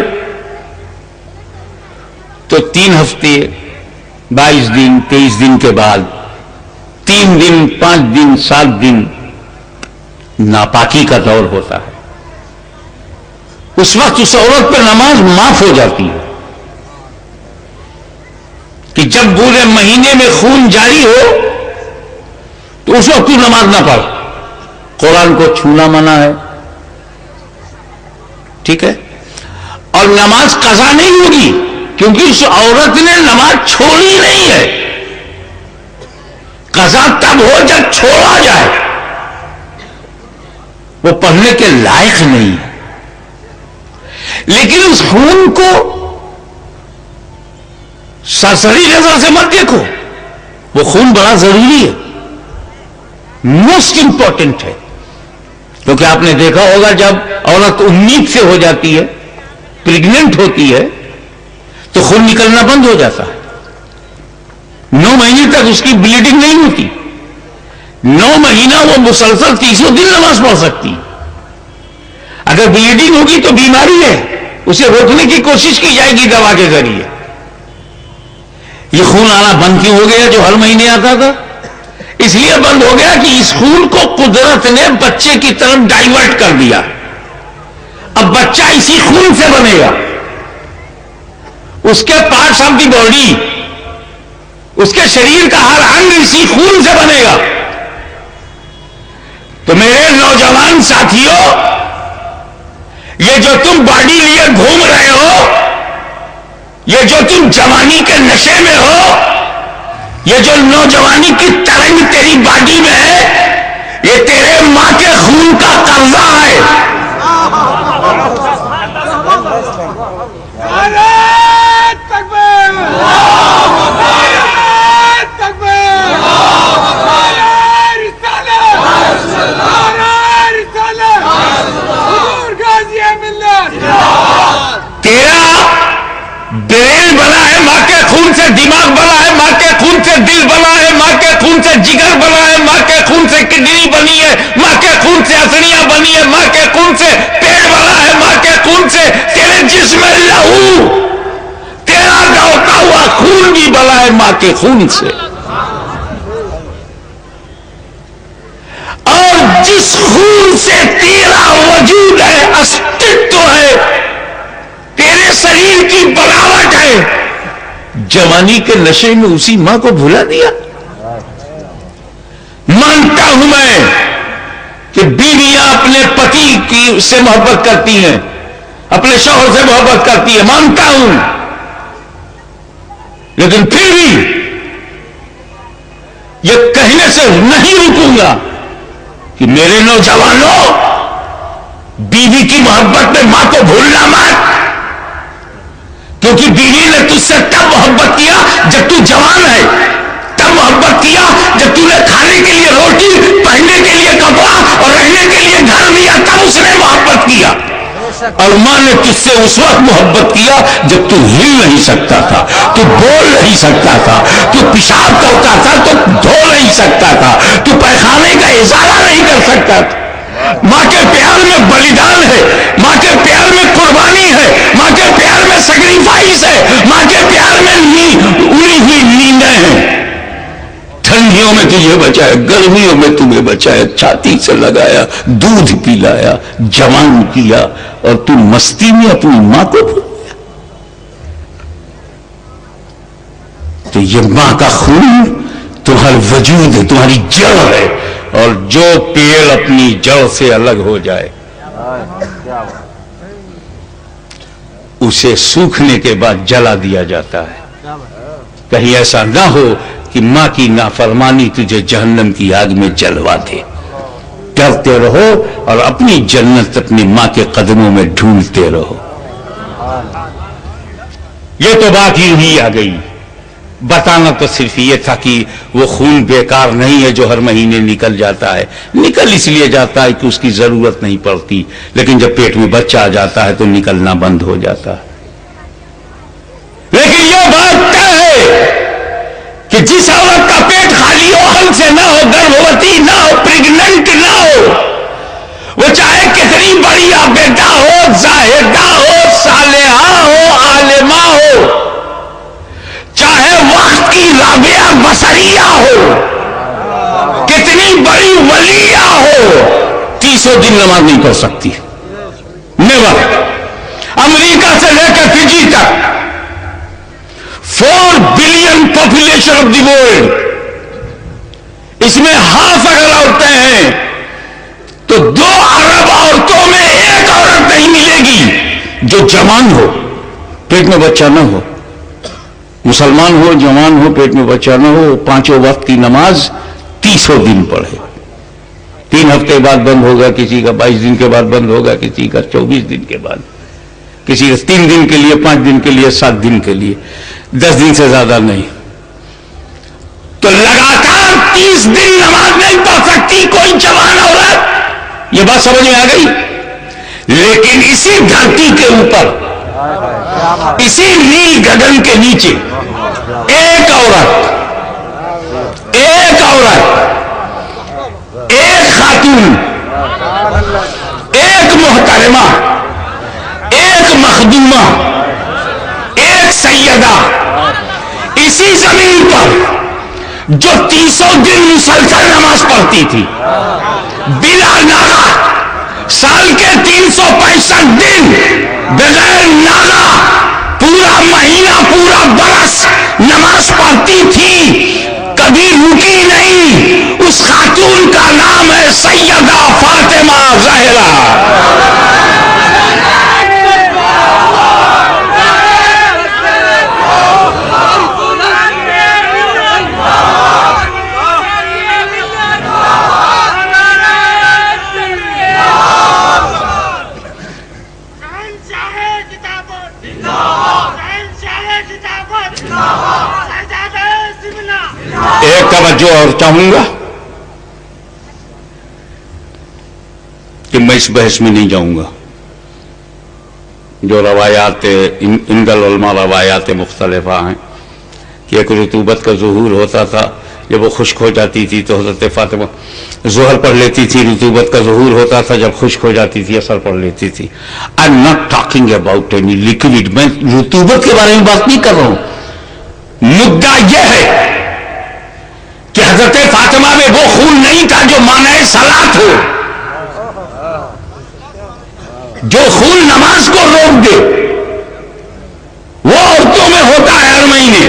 تو 3 ہفتے 22 دن 23 دن کے بعد 3 دن 5 دن 7 دن ناپاکی کا دور ہوتا ہے۔ اس وقت اس عورت پر نماز معاف ہو جاتی ہے کہ جب پورے مہینے میں خون جاری ہو تو اس وقت تو نماز نہ پڑھ، قرآن کو چھونا منع ہے، ٹھیک ہے، اور نماز قضا نہیں ہوگی کیونکہ اس عورت نے نماز چھوڑی نہیں ہے۔ قضا تب ہو جب چھوڑا جائے، وہ پڑھنے کے لائق نہیں ہے۔ لیکن اس خون کو سرسری نظر سے مت دیکھو، وہ خون بڑا ضروری ہے، موسٹ امپورٹنٹ ہے، کیونکہ آپ نے دیکھا ہوگا جب عورت امید سے ہو جاتی ہے، پریگننٹ ہوتی ہے تو خون نکلنا بند ہو جاتا ہے، 9 مہینے تک اس کی بلیڈنگ نہیں ہوتی، 9 مہینہ وہ مسلسل 30 دن نماز پڑھ سکتی۔ اگر بلیڈنگ ہوگی تو بیماری ہے، اسے روکنے کی کوشش کی جائے گی دوا کے ذریعے۔ یہ خون آنا بند کیوں ہو گیا جو ہر مہینے آتا تھا؟ اس لیے بند ہو گیا کہ اس خون کو قدرت نے بچے کی طرف ڈائیورٹ کر دیا۔ اب بچہ اسی خون سے بنے گا، اس کے پارٹس آف دی باڈی، اس کے شریر کا ہر انگ اسی خون سے بنے گا۔ تو میرے نوجوان ساتھیوں، یہ جو تم باڈی لیے گھوم رہے ہو، یہ جو تم جوانی کے نشے میں ہو، یہ جو نوجوانی کی ترنگ تیری باڈی میں ہے، یہ تیرے ماں کے خون کا قرضہ ہے۔ برین بنا ہے ماں کے خون سے، دماغ بنا ہے ماں کے خون سے، دل بنا ہے ماں کے خون سے، جگر بنا ہے ماں کے خون سے، کڈنی بنی ہے ماں کے خون سے، آنتڑیاں بنی ہے ماں کے خون سے، پیٹ بنا ہے ماں کے خون سے، تیرے جسم میں لہو، تیرا دوڑتا ہوا خون بھی بنا ہے ماں کے خون سے۔ اور جس خون سے تیرا جوانی کے نشے میں اسی ماں کو بھلا دیا. مانتا ہوں میں کہ بیویاں اپنے پتی سے محبت کرتی ہیں, اپنے شوہر سے محبت کرتی ہیں, مانتا ہوں, لیکن پھر بھی یہ کہنے سے نہیں رکوں گا کہ میرے نوجوانوں, بیوی کی محبت میں ماں کو بھولنا مت, کیونکہ بیوی نے تجھ سے تب محبت کیا جب تو جوان ہے, تب محبت کیا جب تو نے کھانے کے لیے روٹی, پہننے کے لیے کپڑا اور رہنے کے لیے گھر لیا, تب اس نے محبت کیا. اور ماں نے تجھ سے اس وقت محبت کیا جب تو ہل نہیں سکتا تھا, تو بول نہیں سکتا تھا, تو پیشاب کرتا تھا تو دھو نہیں سکتا تھا, تو پیخانے کا ازالہ نہیں کر سکتا تھا. ماں کے پیار میں بلیدان ہے, ماں کے پیار میں قربانی ہے, ماں کے پیار میں سیکریفائس ہے, ماں کے پیار میں اڑی ہوئی نیندیں ہیں. ٹھنڈیوں میں تجھے بچایا, گرمیوں میں تمہیں بچایا, چھاتی سے لگایا, دودھ پلایا, جوان کیا, اور تم مستی میں اپنی ماں کو بھول گیا. تو یہ ماں کا خون تمہارا وجود ہے, تمہاری جڑ ہے, اور جو پیڑ اپنی جڑ سے الگ ہو جائے اسے سوکھنے کے بعد جلا دیا جاتا ہے. کہیں ایسا نہ ہو کہ ماں کی نافرمانی تجھے جہنم کی آگ میں جلوا دے. ڈرتے رہو اور اپنی جنت اپنی ماں کے قدموں میں ڈھونڈتے رہو. یہ تو بات ہی آ گئی. بتانا تو صرف یہ تھا کہ وہ خون بیکار نہیں ہے جو ہر مہینے نکل جاتا ہے. نکل اس لیے جاتا ہے کہ اس کی ضرورت نہیں پڑتی, لیکن جب پیٹ میں بچہ آ جاتا ہے تو نکلنا بند ہو جاتا ہے. لیکن یہ بات طے ہے کہ جس عورت کا پیٹ خالی ہو, حمل سے نہ ہو, گربھوتی نہ ہو, پریگننٹ نہ ہو, وہ چاہے کتنی بڑی بیٹا ہو, زاہدہ ہو, صالحہ ہو, عالمہ ہو, چاہے وقت کی رابعہ بصریہ ہو, کتنی بڑی ولیہ ہو, 30 دن نماز نہیں پڑھ سکتی. نیور. امریکہ سے لے کر فجی تک 4 billion population of the world, اس میں ہاف اگر عورتیں ہیں تو 2 ارب عورتوں میں 1 عورت نہیں ملے گی جو جوان ہو, پیٹ میں بچہ نہ ہو, مسلمان ہو, جوان ہو, پیٹ میں بچہ نہ ہو, 5 وقت کی نماز 30 دن پڑھے. 3 ہفتے بعد بند ہوگا, کسی کا 22 دن کے بعد بند ہوگا, کسی کا 24 دن کے بعد, کسی کا 3 دن کے لیے, 5 دن کے لیے, 7 دن کے لیے, 10 دن سے زیادہ نہیں. تو لگاتار 30 دن نماز نہیں پڑھ سکتی کوئی جوان عورت. یہ بات سمجھ میں آ گئی. لیکن اسی دھرتی کے اوپر, اسی نیل گگن کے نیچے ایک عورت, ایک خاتون, ایک محترمہ, ایک مخدومہ, ایک سیدہ اسی زمین پر جو 300 دن مسلسل نماز پڑھتی تھی بلا ناغہ, سال کے 365 دن بغیر ناغہ, پورا مہینہ, پورا برس نماز پڑھتی تھی, کبھی رکی نہیں. اس خاتون کا نام ہے سیدہ فاطمہ زہرا. ایک توجہ اور چاہوں گا کہ میں اس بحث میں نہیں جاؤں گا. جو روایات عند العلماء روایات مختلفہ ہیں کہ ایک رطوبت کا ظہور ہوتا تھا, جب وہ خشک ہو جاتی تھی تو حضرت فاطمہ ظہر پڑھ لیتی تھی, رطوبت کا ظہور ہوتا تھا جب خشک ہو جاتی تھی اثر پڑھ لیتی تھی. I am not talking about any liquid, میں رطوبت کے بارے میں بات نہیں کر رہا ہوں. مدعا یہ ہے کہ حضرت فاطمہ میں وہ خون نہیں تھا جو مانع صلاۃ ہو, جو خون نماز کو روک دے. وہ عورتوں میں ہوتا ہے ہر مہینے,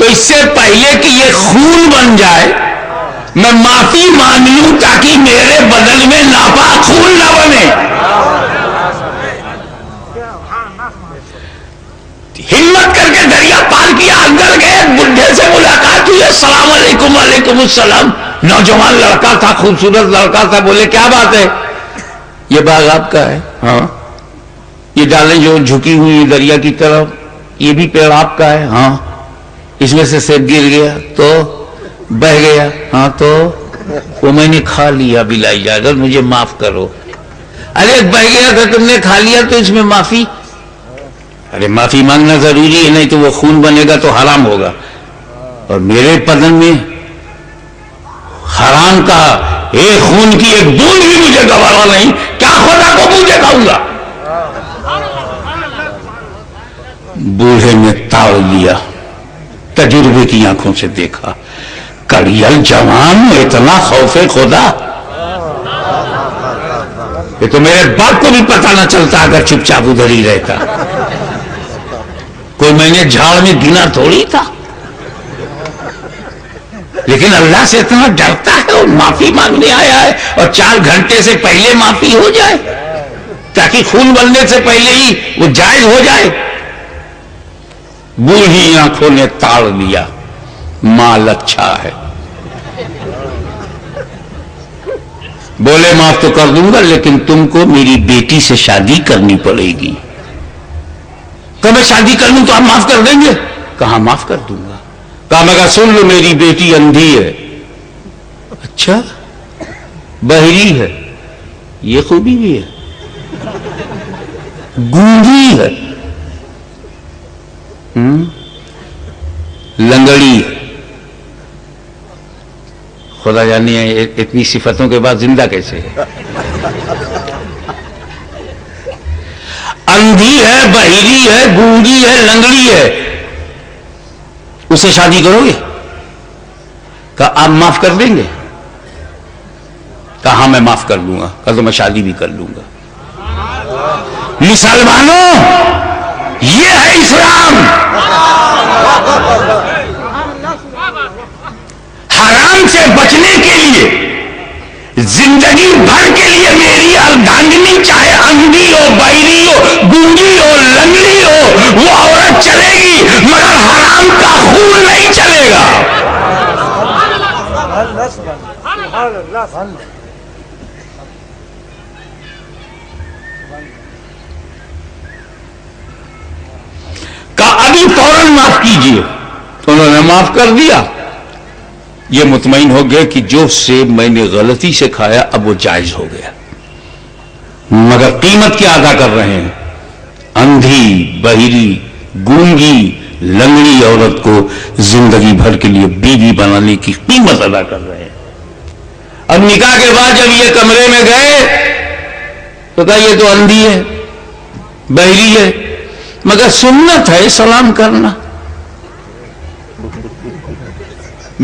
تو اس سے پہلے کہ یہ خون بن جائے میں معافی مانگ لوں تاکہ میرے بدن میں ناپاک خون نہ بنے. ہمت کر کے دریا پار کیا, اندر گئے, بڈھے سے ملاقات ہوئی, السلام علیکم. وعلیکم السلام. نوجوان لڑکا تھا, خوبصورت لڑکا تھا. بولے کیا بات ہے؟ یہ باغ آپ کا ہے؟ ہاں. یہ ڈالیں جو جھکی ہوئی دریا کی طرف, یہ بھی پیڑ آپ کا ہے؟ ہاں. اس میں سے سیب گر گیا تو بہ گیا؟ ہاں. تو وہ میں نے کھا لیا بلا اجازت, مجھے معاف کرو. ارے بہ گیا تھا, تم نے کھا لیا تو اس میں معافی؟ ارے معافی مانگنا ضروری ہے, نہیں تو وہ خون بنے گا تو حرام ہوگا, اور میرے بدن میں حرام کا ایک خون کی ایک بوند بھی مجھے گوارا نہیں, کیا خدا کو مجھے کھاؤں گا؟ بوڑھے نے تاڑ لیا, تجربے کی آنکھوں سے دیکھا, کڑیل جوان, اتنا خوف خدا, یہ تو میرے باپ کو بھی پتہ نہ چلتا اگر چپ چاپ ادھر ہی رہتا. کوئی میں نے جھاڑ میں گنا تھوڑی تھا, لیکن اللہ سے اتنا ڈرتا ہے اور معافی مانگنے آیا ہے, اور 4 گھنٹے سے پہلے معافی ہو جائے تاکہ خون بننے سے پہلے ہی وہ جائز ہو جائے. بوڑھی آنکھوں نے تاڑ لیا, مال اچھا ہے. بولے معاف تو کر دوں گا, لیکن تم کو میری بیٹی سے شادی کرنی پڑے گی. کہ میں شادی کر لوں تو آپ معاف کر دیں گے؟ کہاں معاف کر دوں گا. کہا مگر سن لو, میری بیٹی اندھی ہے. اچھا, بہری ہے, یہ خوبی بھی ہے, گونگی ہے, لنگڑی ہے. خدا جانے اتنی صفتوں کے بعد زندہ کیسے ہے. اندھی ہے, بہری ہے, گونگی ہے, لنگڑی ہے, اسے شادی کرو گے؟ کہا آپ معاف کر دیں گے؟ کہا ہاں میں معاف کر لوں گا. کہا تو میں شادی بھی کر لوں گا. مسلمانوں, یہ ہے اسلام. حرام سے بچنے کے لیے زندگی بھر کے لیے میری اردھانگنی چاہے اندھی ہو, بہری ہو, گونگی ہو, لنگڑی ہو, وہ عورت چلے گی, مگر حرام کا خون نہیں چلے گا. کہا ابھی فوراً معاف کیجئے. انہوں نے معاف کر دیا. یہ مطمئن ہو گئے کہ جو سیب میں نے غلطی سے کھایا اب وہ جائز ہو گیا, مگر قیمت کیا ادا کر رہے ہیں؟ اندھی, بہری, گونگی, لنگڑی عورت کو زندگی بھر کے لیے بیوی بنانے کی قیمت ادا کر رہے ہیں. اب نکاح کے بعد جب یہ کمرے میں گئے تو کہا یہ تو اندھی ہے, بہری ہے, مگر سنت ہے سلام کرنا.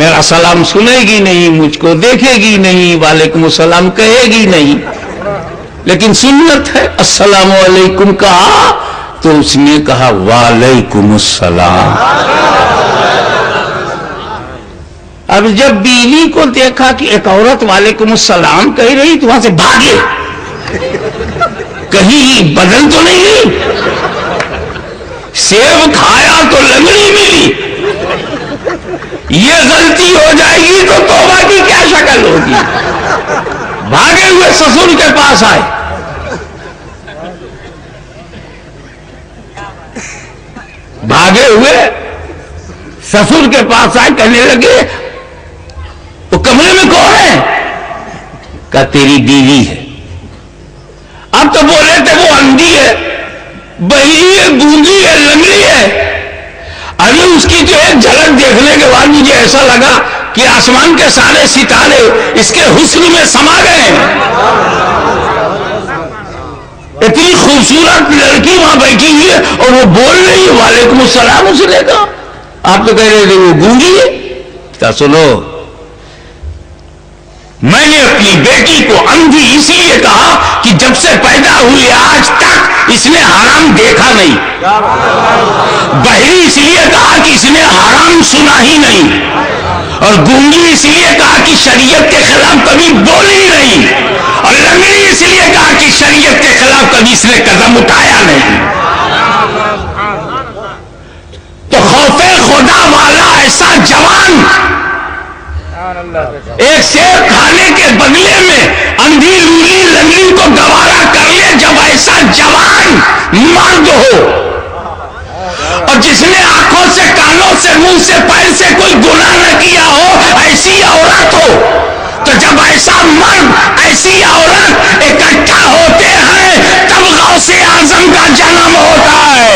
میرا سلام سنے گی نہیں, مجھ کو دیکھے گی نہیں, وعلیکم السلام کہے گی نہیں, لیکن سنت ہے. السلام علیکم کہا تو اس نے کہا وعلیکم السلام. اب جب بیوی کو دیکھا کہ ایک عورت وعلیکم السلام کہہ رہی تو وہاں سے بھاگے, کہیں بدل تو نہیں گئی. سیب کھایا تو لنگڑی ملی, یہ غلطی ہو جائے گی تو توبہ کی کیا شکل ہوگی. بھاگے ہوئے سسر کے پاس آئے. بھاگے ہوئے سسر کے پاس آئے, کہنے لگے وہ کمرے میں کون ہے؟ کہا تیری بیوی ہے. اب تو بولے تھے وہ اندھی ہے, بہری ہے, گونگی ہے, لنگڑی ہے. ابھی اس کی جو ایک جھلک دیکھنے کے بعد مجھے ایسا لگا کہ آسمان کے سارے ستارے اس کے حسن میں سما گئے. اتنی خوبصورت لڑکی وہاں بیٹھی ہوئی ہے اور وہ بول رہی ہے وعلیکم السلام. اسے لے گا, آپ تو کہہ رہے تھے وہ گونگی ہے. کہا سنو, میں نے اپنی بیٹی کو اندھی اس لیے کہا کہ جب سے پیدا ہوئی آج تک اس نے حرام دیکھا نہیں، بہری اس لیے کہا کہ اس نے حرام سنا ہی نہیں، اور گونگی اس لیے کہا کہ شریعت کے خلاف کبھی بولی نہیں، اور لنگڑی اس لیے کہا کہ شریعت کے خلاف کبھی اس نے قدم اٹھایا نہیں۔ تو خوف خدا والا ایسا جوان ایک سیب کھانے کے بدلے میں اندھی لولی لنگڑی کو گوارا کر لے، جب ایسا جوان مرد ہو اور جس نے آنکھوں سے کانوں سے منہ سے پیر سے کوئی گناہ نہ کیا ہو، ایسی عورت ہو، تو جب ایسا مرد ایسی عورت اکٹھا ہوتے ہیں تب غوث اعظم کا جنم ہوتا ہے۔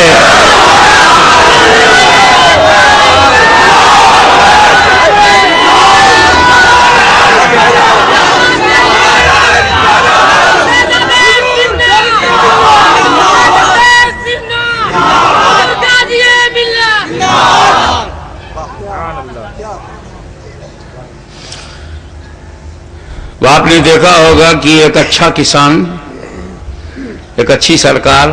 آپ نے دیکھا ہوگا کہ ایک اچھا کسان، ایک اچھی سرکار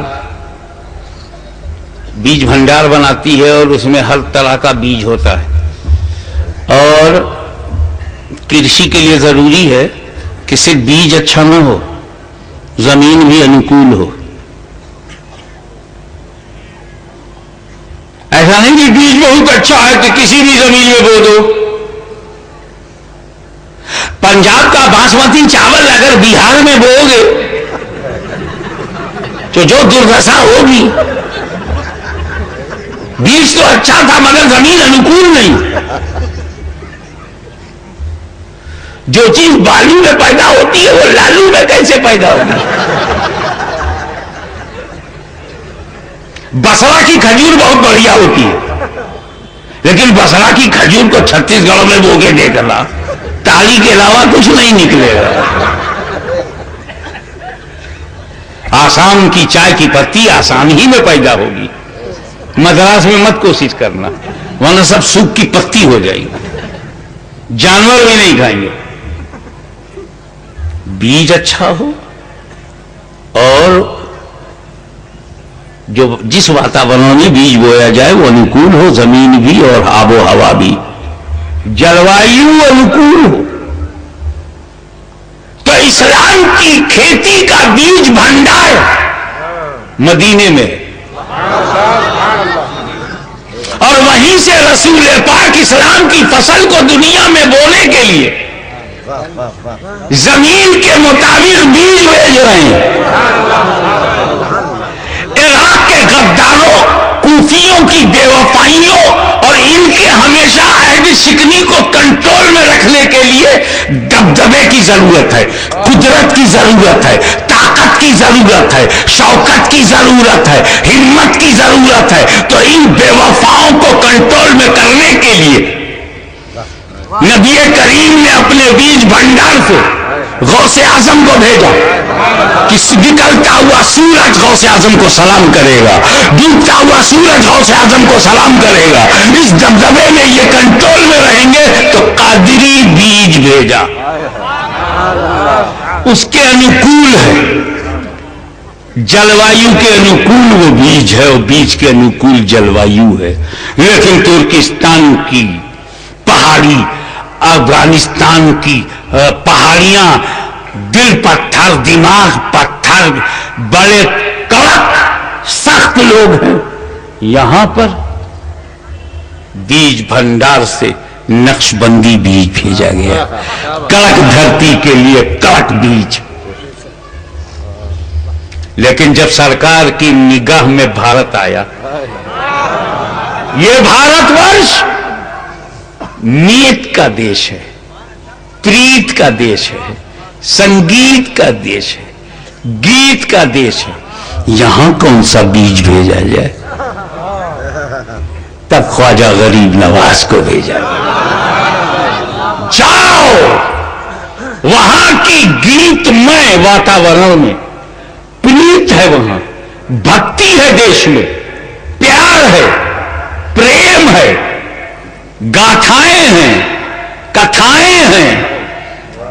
بیج بھنڈار بناتی ہے اور اس میں ہر طرح کا بیج ہوتا ہے، اور کرشی کے لیے ضروری ہے کہ صرف بیج اچھا نہ ہو، زمین بھی انوکول ہو۔ ایسا نہیں کہ بیج بہت اچھا ہے کہ کسی بھی زمین میں بو دو۔ پنجاب کا باسمتی چاول اگر بہار میں بو گے تو جو دردشا ہوگی، بیج تو اچھا تھا مگر زمین انوکول نہیں۔ جو چیز بالو میں پیدا ہوتی ہے وہ لالو میں کیسے پیدا ہوگی؟ بسرا کی کھجور بہت بڑھیا ہوتی ہے، لیکن بسرا کی کھجور کو چھتیس گڑھ میں بو کے دیکھنا، تالی کے علاوہ کچھ نہیں نکلے گا۔ آسام کی چائے کی پتی آسام ہی میں پیدا ہوگی، مدراس میں مت کوشش کرنا، ورنہ سب سوکھ کی پتی ہو جائے گی، جانور بھی نہیں کھائیں گے۔ بیج اچھا ہو اور جو جس واتاورن میں بیج بویا جائے وہ انوکول ہو، زمین بھی اور آب و ہوا بھی، جلوایو انوکول ہو۔ تو اسلام کی کھیتی کا بیج بھنڈار مدینے میں، اور وہیں سے رسول پاک اسلام کی فصل کو دنیا میں بونے کے لیے زمین کے مطابق بیج بھیج رہے ہیں۔ عراق کے غداروں، کوفیوں کی بے وفائیوں اور ان کے ہمیشہ عہد شکنی کو کنٹرول میں رکھنے کے لیے دبدبے کی ضرورت ہے، قدرت کی ضرورت ہے، طاقت کی ضرورت ہے، شوکت کی ضرورت ہے، ہمت کی ضرورت ہے۔ تو ان بے وفاؤں کو کنٹرول میں کرنے کے لیے نبی کریم نے اپنے بیج بھنڈار سے غوث اعظم کو بھیجا کہ نکلتا ہوا سورج غوث اعظم کو سلام کرے گا، ڈوبتا ہوا سورج غوث اعظم کو سلام کرے گا، اس دبدبے میں یہ کنٹرول میں رہیں گے۔ تو قادری بیج بھیجا، اس کے انوکول ہے، جلوایو کے انوکول وہ بیج ہے، اور بیج کے انوکول جلوایو ہے۔ لیکن ترکستان کی پہاڑی، افغانستان کی پہاڑیاں، دل پتھر دماغ پتھر، بڑے کڑک سخت لوگ ہیں، یہاں پر بیج بھنڈار سے نقش بندی بیج بھیجا گیا، کڑک دھرتی کے لیے کڑک بیج۔ لیکن جب سرکار کی نگاہ میں بھارت آیا، یہ بھارت ورش نیت کا دیش ہے، پریت کا دیش ہے، سنگیت کا دیش ہے، گیت کا دیش ہے، یہاں کون سا بیج بھیجا جائے؟ تب خواجہ غریب نواز کو بھیجا، جاؤ وہاں کی گیت میں واتاورن میں پریت ہے، وہاں بھکتی ہے، دیش میں پیار ہے، پریم ہے، گاتھائیں ہیں، کتھائیں ہیں،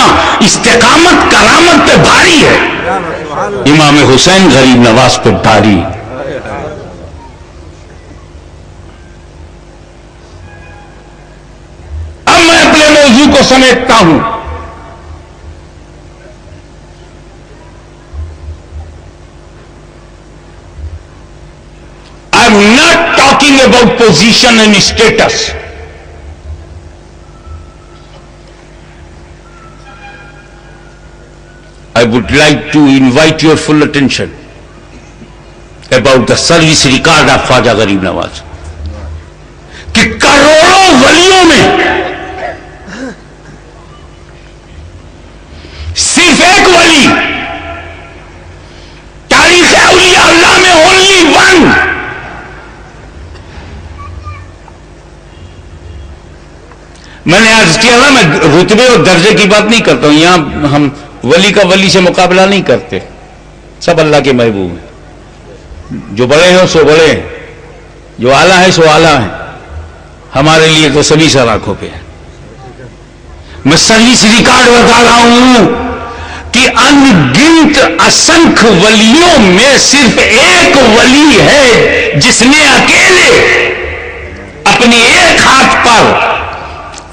جہاں استقامت کرامت پہ بھاری ہے، امام حسین غریب نواز پہ بھاری. اب میں اپنے موضوع کو سمیٹتا ہوں. I'm not talking about position and status. I would like to invite your full attention about the service record of Khwaja Garib Nawaz. کہ کروڑوں ولیوں میں صرف ایک ولی تاریخ اولیاء اللہ میں only one میں نے آج کیا نا، میں رتبے اور درجے کی بات نہیں کرتا ہوں. یہاں ہم ولی کا ولی سے مقابلہ نہیں کرتے، سب اللہ کے محبوب ہیں. جو بڑے ہیں سو بڑے ہیں، جو اعلیٰ ہیں سو اعلیٰ ہیں. ہمارے لیے تو سبھی سر آنکھوں پہ ہے. میں سروس ریکارڈ بتا رہا ہوں کہ ان گنت اسنکھ ولیوں میں صرف ایک ولی ہے جس نے اکیلے اپنی ایک ہاتھ پر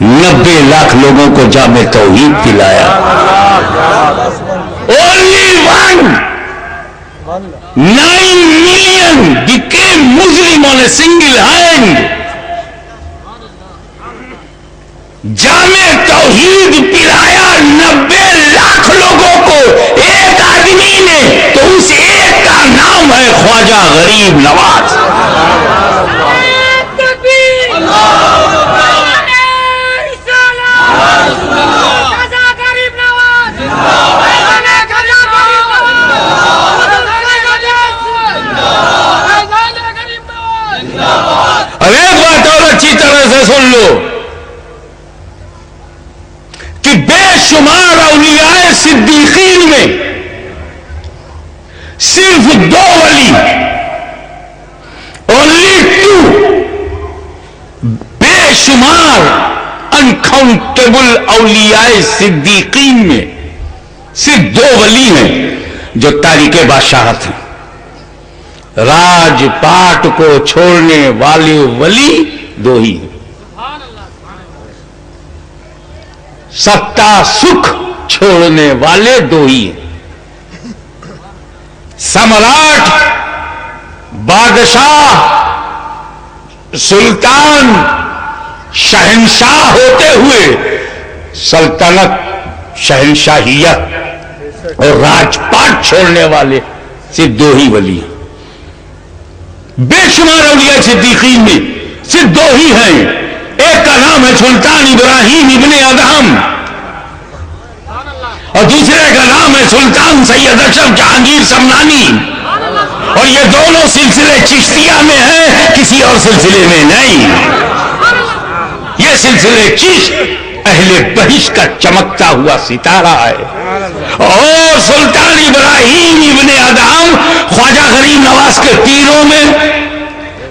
90 لاکھ لوگوں کو جامع توحید پلایا. Only one. 9 million became Muslim on a single hand. جامع توحید پلایا 90 لاکھ لوگوں کو ایک آدمی نے، تو اس ایک کا نام ہے خواجہ غریب نواز. اور ایک بات اور اچھی طرح سے سن لو کہ بے شمار اولیاء صدیقین میں صرف 2 ولی، only 2، بے شمار انکاؤنٹیبل اولیاء صدیقین میں صرف 2 ولی ہیں جو تاریک بادشاہت ہیں. راج پاٹ کو چھوڑنے والے ولی 2 ہی ہیں. ستا سکھ چھوڑنے والے 2 ہی ہیں. سمراٹ، بادشاہ، سلطان، شہنشاہ ہوتے ہوئے سلطنت، شہنشاہیت اور راج پاٹ چھوڑنے والے صرف 2 ہی ولی ہیں. بے شمار اولیاء صدیقین میں صرف 2 ہی ہیں. ایک کا نام ہے سلطان ابراہیم ابن ادہم اور دوسرے کا نام ہے سلطان سید اشرف جہانگیر سمنانی. اور یہ دونوں سلسلے چشتیہ میں ہیں، کسی اور سلسلے میں نہیں. یہ سلسلے چشت اہل بہشت کا چمکتا ہوا ستارہ ہے. اور سلطان ابراہیم ابن ادہم خواجہ غریب نواز کے پیروں میں،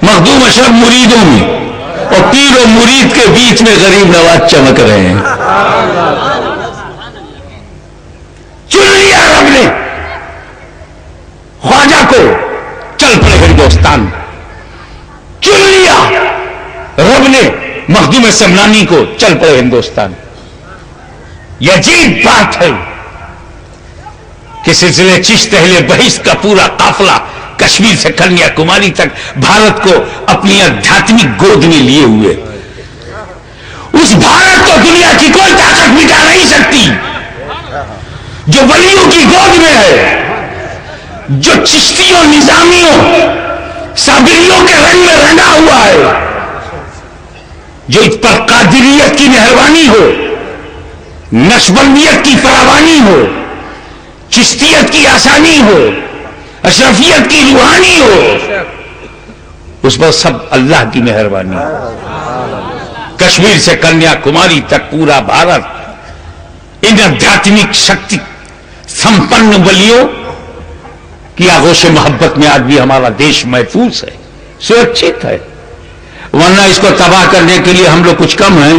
مخدوم اشرف مریدوں میں، اور پیر و مرید کے بیچ میں غریب نواز چمک رہے ہیں. چن لیا رب نے خواجہ کو، چل پڑے ہندوستان. چن لیا رب نے مخدوم سمنانی کو، چل پڑے ہندوستان. یہ عجیب بات ہے کہ سلسلے چشت اہل بہشت کا پورا قافلہ کشمیر سے کنیا کماری تک بھارت کو اپنی ادھیاتمک گود میں لیے ہوئے. اس بھارت کو دنیا کی کوئی طاقت مٹا نہیں سکتی جو ولیوں کی گود میں ہے، جو چشتیوں، نظامیوں، صابریوں کے رنگ میں رنگا ہوا ہے، جو اس پر قادریت کی مہربانی ہو، نقشبندیت کی فراوانی ہو، چشتیت کی آسانی ہو، اشرفیت کی روحانی ہو، اس پر سب اللہ کی مہربانی. کشمیر سے کنیا کماری تک پورا بھارت ان ادھیاتمک شکتی سمپن ولیوں کی آغوش محبت میں آج بھی ہمارا دیش محفوظ ہے، سرکشت ہے. ورنہ اس کو تباہ کرنے کے لیے ہم لوگ کچھ کم ہیں.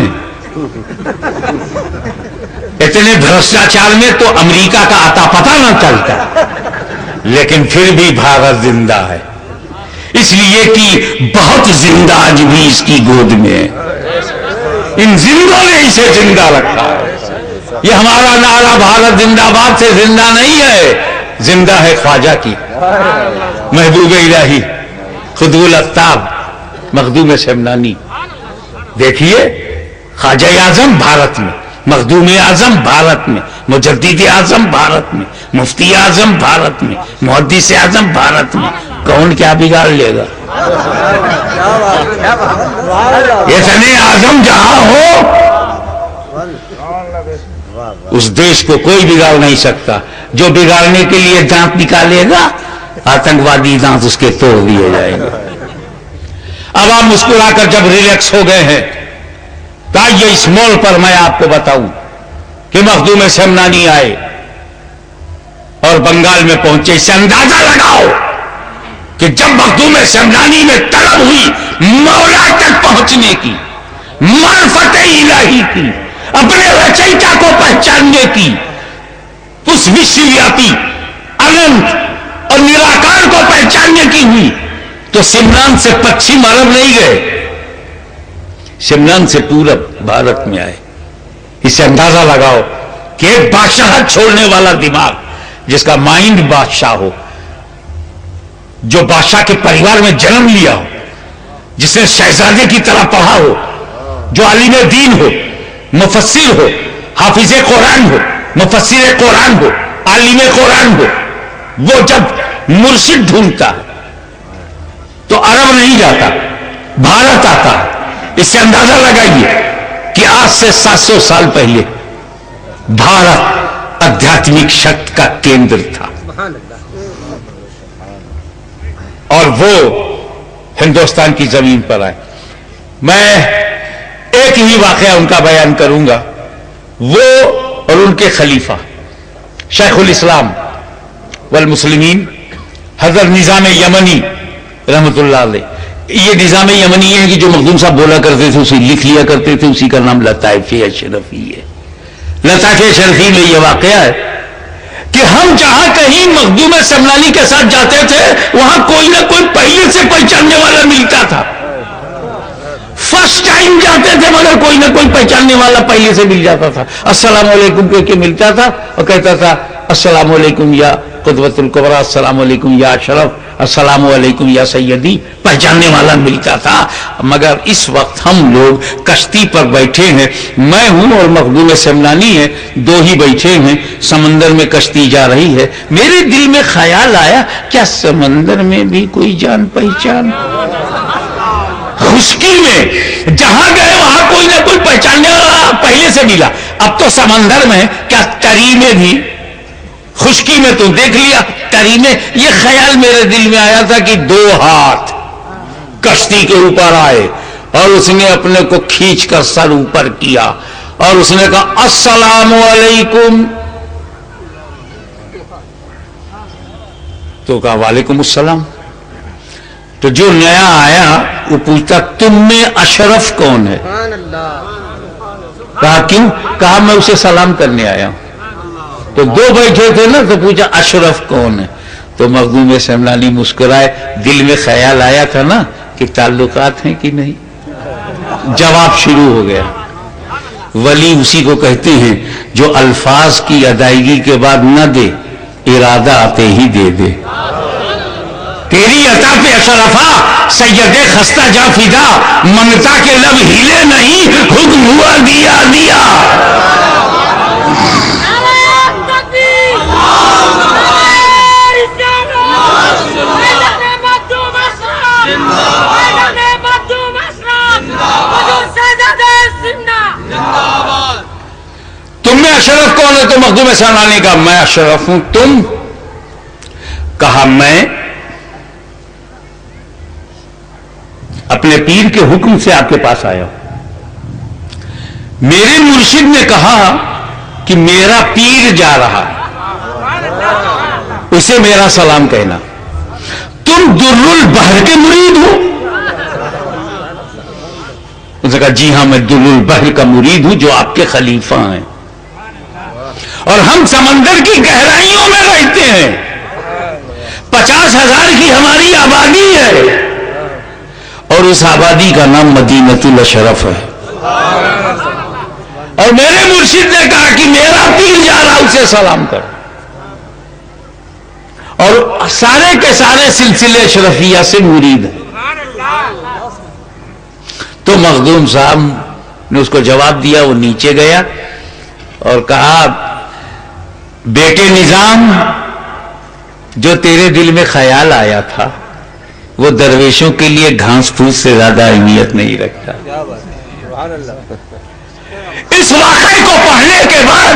اتنے بھرشٹاچار میں تو امریکہ کا اتا پتہ نہ چلتا، لیکن پھر بھی بھارت زندہ ہے، اس لیے کہ بہت زندہ آج بھی اس کی گود میں ہے، ان زندوں نے اسے زندہ رکھا ہے۔ یہ ہمارا نعرہ بھارت زندہ باد سے زندہ نہیں ہے، زندہ ہے خواجہ کی محبوب الہی خدو الافطاب مخدوم شمنانی۔ دیکھیے خواجہ اعظم بھارت میں، مخدوم اعظم بھارت میں، مجدد اعظم بھارت میں، مفتی اعظم بھارت میں، محدث اعظم بھارت میں، کون کیا بگاڑ لے گا؟ اتنے اعظم جہاں ہو اس دیش کو کوئی بگاڑ نہیں سکتا، جو بگاڑنے کے لیے دانت نکالے گا آتنکوادی دانت اس کے توڑ دیے جائیں گے۔ اب آپ مسکرا کر جب ریلیکس ہو گئے ہیں تو آئیے اس مول پر میں آپ کو بتاؤں کہ مخدوم شمنانی آئے اور بنگال میں پہنچے۔ اس سے اندازہ لگاؤ کہ جب مخدوم شمنانی میں طلب ہوئی مولا تک پہنچنے کی، معرفت الہی کی، اپنے رچیتا کو پہچاننے کی، اس وشویاپی اننت اور نراکار کو پہچاننے کی ہوئی، تو سمنان سے پچھم عرب نہیں گئے، سمنان سے پورب بھارت میں آئے۔ اس سے اندازہ لگاؤ کہ ایک بادشاہت چھوڑنے والا دماغ، جس کا مائنڈ بادشاہ ہو، جو بادشاہ کے پریوار میں جنم لیا ہو، جس نے شہزادے کی طرح پڑھا ہو، جو عالم دین ہو، مفسر ہو، حافظ قرآن ہو، مفسر قرآن ہو، عالم قرآن ہو، وہ جب مرشد ڈھونڈتا تو عرب نہیں جاتا، بھارت آتا ہے۔ اس سے اندازہ لگائیے کہ آج سے 700 سال پہلے بھارت ادھیاتمک شکتی کا کیندر تھا، اور وہ ہندوستان کی زمین پر آئے۔ میں ایک ہی واقعہ ان کا بیان کروں گا، وہ اور ان کے خلیفہ شیخ الاسلام والمسلمین حضرت نظام یمنی رحمت اللہ علیہ۔ یہ نظام یمنی ہے کہ جو مخدوم صاحب بولا کرتے تھے اسے لکھ لیا کرتے تھے، اسی کا نام لطائف اشرفی ہے۔ لطائف اشرفی میں یہ واقعہ ہے کہ ہم جہاں کہیں مخدوم شمنانی کے ساتھ جاتے تھے وہاں کوئی نہ کوئی پہلے سے پہچاننے والا ملتا تھا۔ فرسٹ ٹائم جاتے تھے مگر کوئی نہ کوئی پہچاننے والا پہلے سے مل جاتا تھا۔ السلام علیکم کہہ کے ملتا تھا اور کہتا تھا السلام علیکم یا قدوۃ الکبریٰ، السلام علیکم یا اشرف، السلام علیکم یا سیدی، پہچاننے والا ملتا تھا۔ مگر اس وقت ہم لوگ کشتی پر بیٹھے ہیں، میں ہوں اور مخدوم شمنانی ہے، دو ہی بیٹھے ہیں، سمندر میں کشتی جا رہی ہے۔ میرے دل میں خیال آیا کیا سمندر میں بھی کوئی جان پہچان؟ خشکی میں جہاں گئے وہاں کوئی نہ کوئی پہچاننے والا پہلے سے ملا۔ اب تو سمندر میں کیا تری میں بھی، خشکی میں تو دیکھ لیا، تری میں یہ خیال میرے دل میں آیا تھا کہ 2 ہاتھ کشتی کے اوپر آئے اور اس نے اپنے کو کھینچ کر سر اوپر کیا اور اس نے کہا السلام علیکم، تو کہا وعلیکم السلام۔ تو جو نیا آیا وہ پوچھتا تم میں اشرف کون ہے؟ کہا کیوں؟ کہا میں اسے سلام کرنے آیا ہوں۔ تو 2 بیٹھے تھے نا، تو پوچھا اشرف کون ہے؟ تو مخدوم شمنانی مسکرائے، دل میں خیال آیا تھا نا کہ تعلقات ہیں کہ نہیں۔ جواب شروع ہو گیا۔ ولی اسی کو کہتے ہیں جو الفاظ کی ادائیگی کے بعد نہ دے، ارادہ آتے ہی دے دے۔ تیری عطا پہ اشرفا سید خستہ جا فدا، منگتا کے لب ہلے نہیں، حکم ہوا دیا دیا۔ تم میں اشرف کون ہے؟ تو مخدوم شمنانی کا میں اشرف ہوں۔ تم؟ کہا میں اپنے پیر کے حکم سے آپ کے پاس آیا ہوں۔ میرے مرشد نے کہا کہ میرا پیر جا رہا ہے، اسے میرا سلام کہنا۔ تم در البحر کے مرید ہو؟ اس نے کہا جی ہاں میں در البحر کا مرید ہوں جو آپ کے خلیفہ ہیں۔ اور ہم سمندر کی گہرائیوں میں رہتے ہیں. 50,000 کی ہماری آبادی ہے اور اس آبادی کا نام مدینۃ الاشرف ہے. اور میرے مرشد نے کہا کہ میرا پیر جا رہا اسے سلام کرو. اور سارے کے سارے سلسلے اشرفیہ سے مرید ہیں. تو مخدوم صاحب نے اس کو جواب دیا. وہ نیچے گیا اور کہا بیٹے نظام، جو تیرے دل میں خیال آیا تھا وہ درویشوں کے لیے گھاس پھوس سے زیادہ اہمیت نہیں رکھتا. اس واقعے کو پڑھنے کے بعد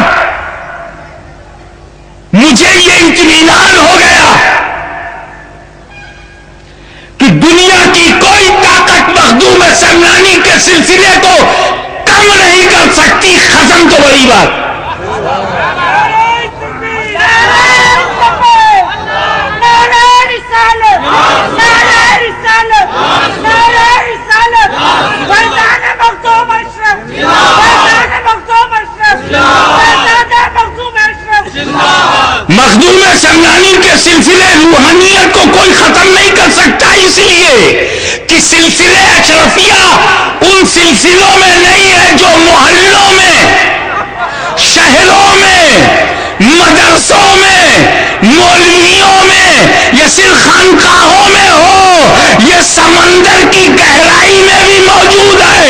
مجھے یہ اطمینان ہو گیا کہ دنیا کی کوئی طاقت مخدوم سمنانی کے سلسلے کو کم نہیں کر سکتی. ختم تو بڑی بات. مخدوم سمنانی کے سلسلے روحانیت کو کوئی ختم نہیں کر سکتا، اس لیے کہ سلسلے اشرفیہ ان سلسلوں میں نہیں ہے جو محلوں میں، شہروں میں، مدرسوں میں، مولویوں میں یا صرف خانقاہوں میں ہو. یہ سمندر کی گہرائی میں بھی موجود ہے.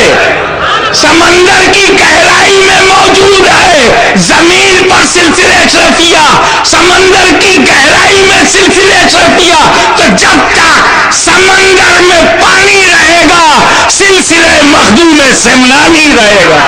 سمندر کی گہرائی میں موجود ہے. زمین پر سلسلے اشرفیہ، سمندر کی گہرائی میں سلسلے اشرفیہ. تو جب تک سمندر میں پانی رہے گا سلسلے مخدوم سمنانی رہے گا.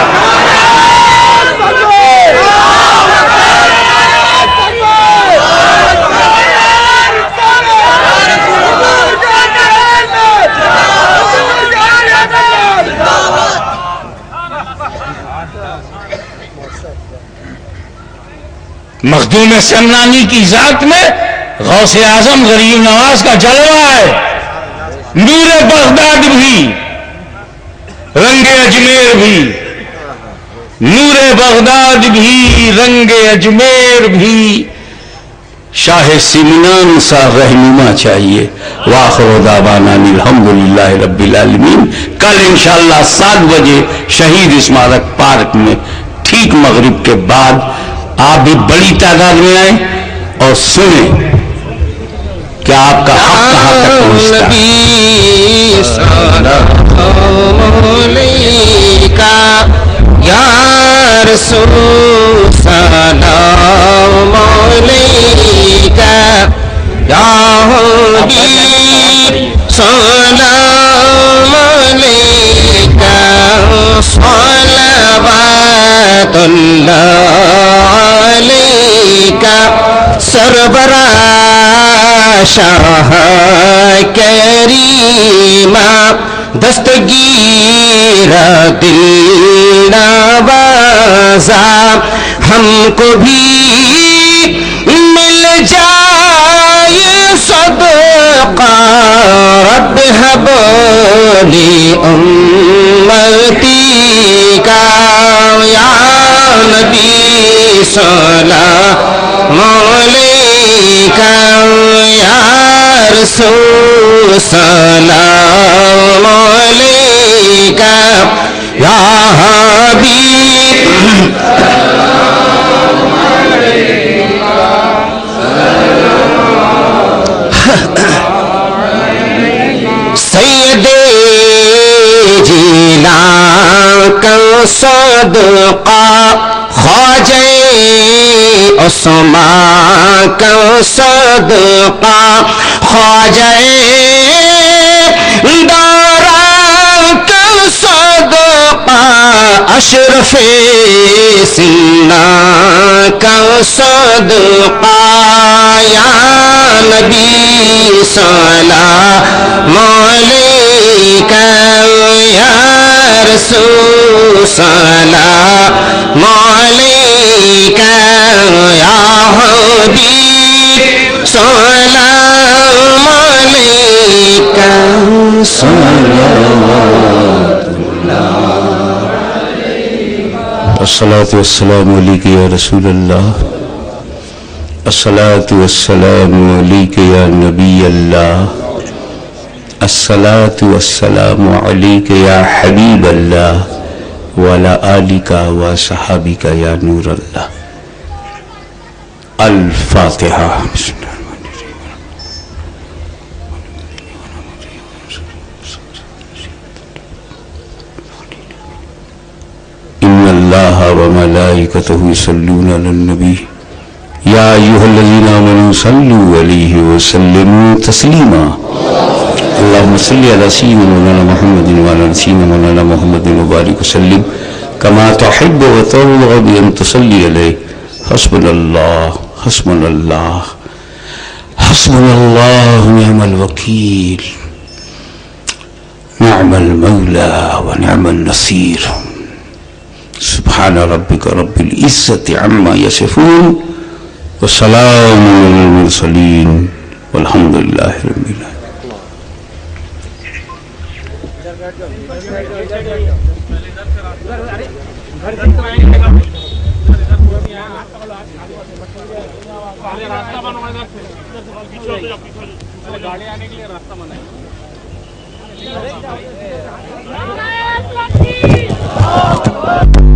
مخدوم سمنانی کی ذات میں غوث اعظم غریب نواز کا جلوہ ہے. نور بغداد بھی، رنگ اجمیر بھی. نور بغداد بھی، رنگ اجمیر بھی. شاہ سمنان سا رہنما چاہیے. وآخر دعوانا الحمدللہ رب العالمین. کل انشاءاللہ 7 بجے شہید اسمارک پارک میں ٹھیک مغرب کے بعد آپ بھی بڑی تعداد میں آئیں اور سنیں کہ آپ کا حق کہاں تک پہنچتا ہے. یا رسول سلام علیکہ، یا حبیب سلام علیکہ، صلوات اللہ علیکہ. سربراہ شاہ کریمہ، دستگیر دل نوازا، ہم کو بھی مل جائے صدقہ. رب حب لی امتی کا، یا نبی سلام علیکہ، یا رسول سلام علیکہ، یا حبیب سید جیلان کا صدقہ، خواجہ عثمان کا صدقہ، خواجہ دارا کا صدقہ، اشرف سینا کا صدقہ. یا نبی سلام علیکہ، یا رسول سلام علیکہ، یا حبیب سلام علیکہ. صلوات اللہ الصلاة والسلام علیک یا رسول اللہ، الصلاة والسلام علیک یا نبی اللہ، الصلاة والسلام علیک یا حبیب اللہ وعلی آلک و صحابک یا نور اللہ۔ الفاتحہ۔ ان اللہ وملائکتہ یصلون علی النبی یا ایھا الذین آمنوا صلوا علیہ وسلموا تسلیما۔ اللهم صل على سيدنا مولانا محمد وعلى سيدنا مولانا محمد وبارك وسلم كما تحب وترضى بأن تصلي عليه۔ حسبنا الله حسبنا الله حسبنا الله نعم الوكيل نعم المولى ونعم النصير۔ سبحان ربك رب العزة عما يصفون وسلام على المرسلين والحمد لله رب العالمين۔ گاڑی آنے کے لیے راستہ بنا ہے۔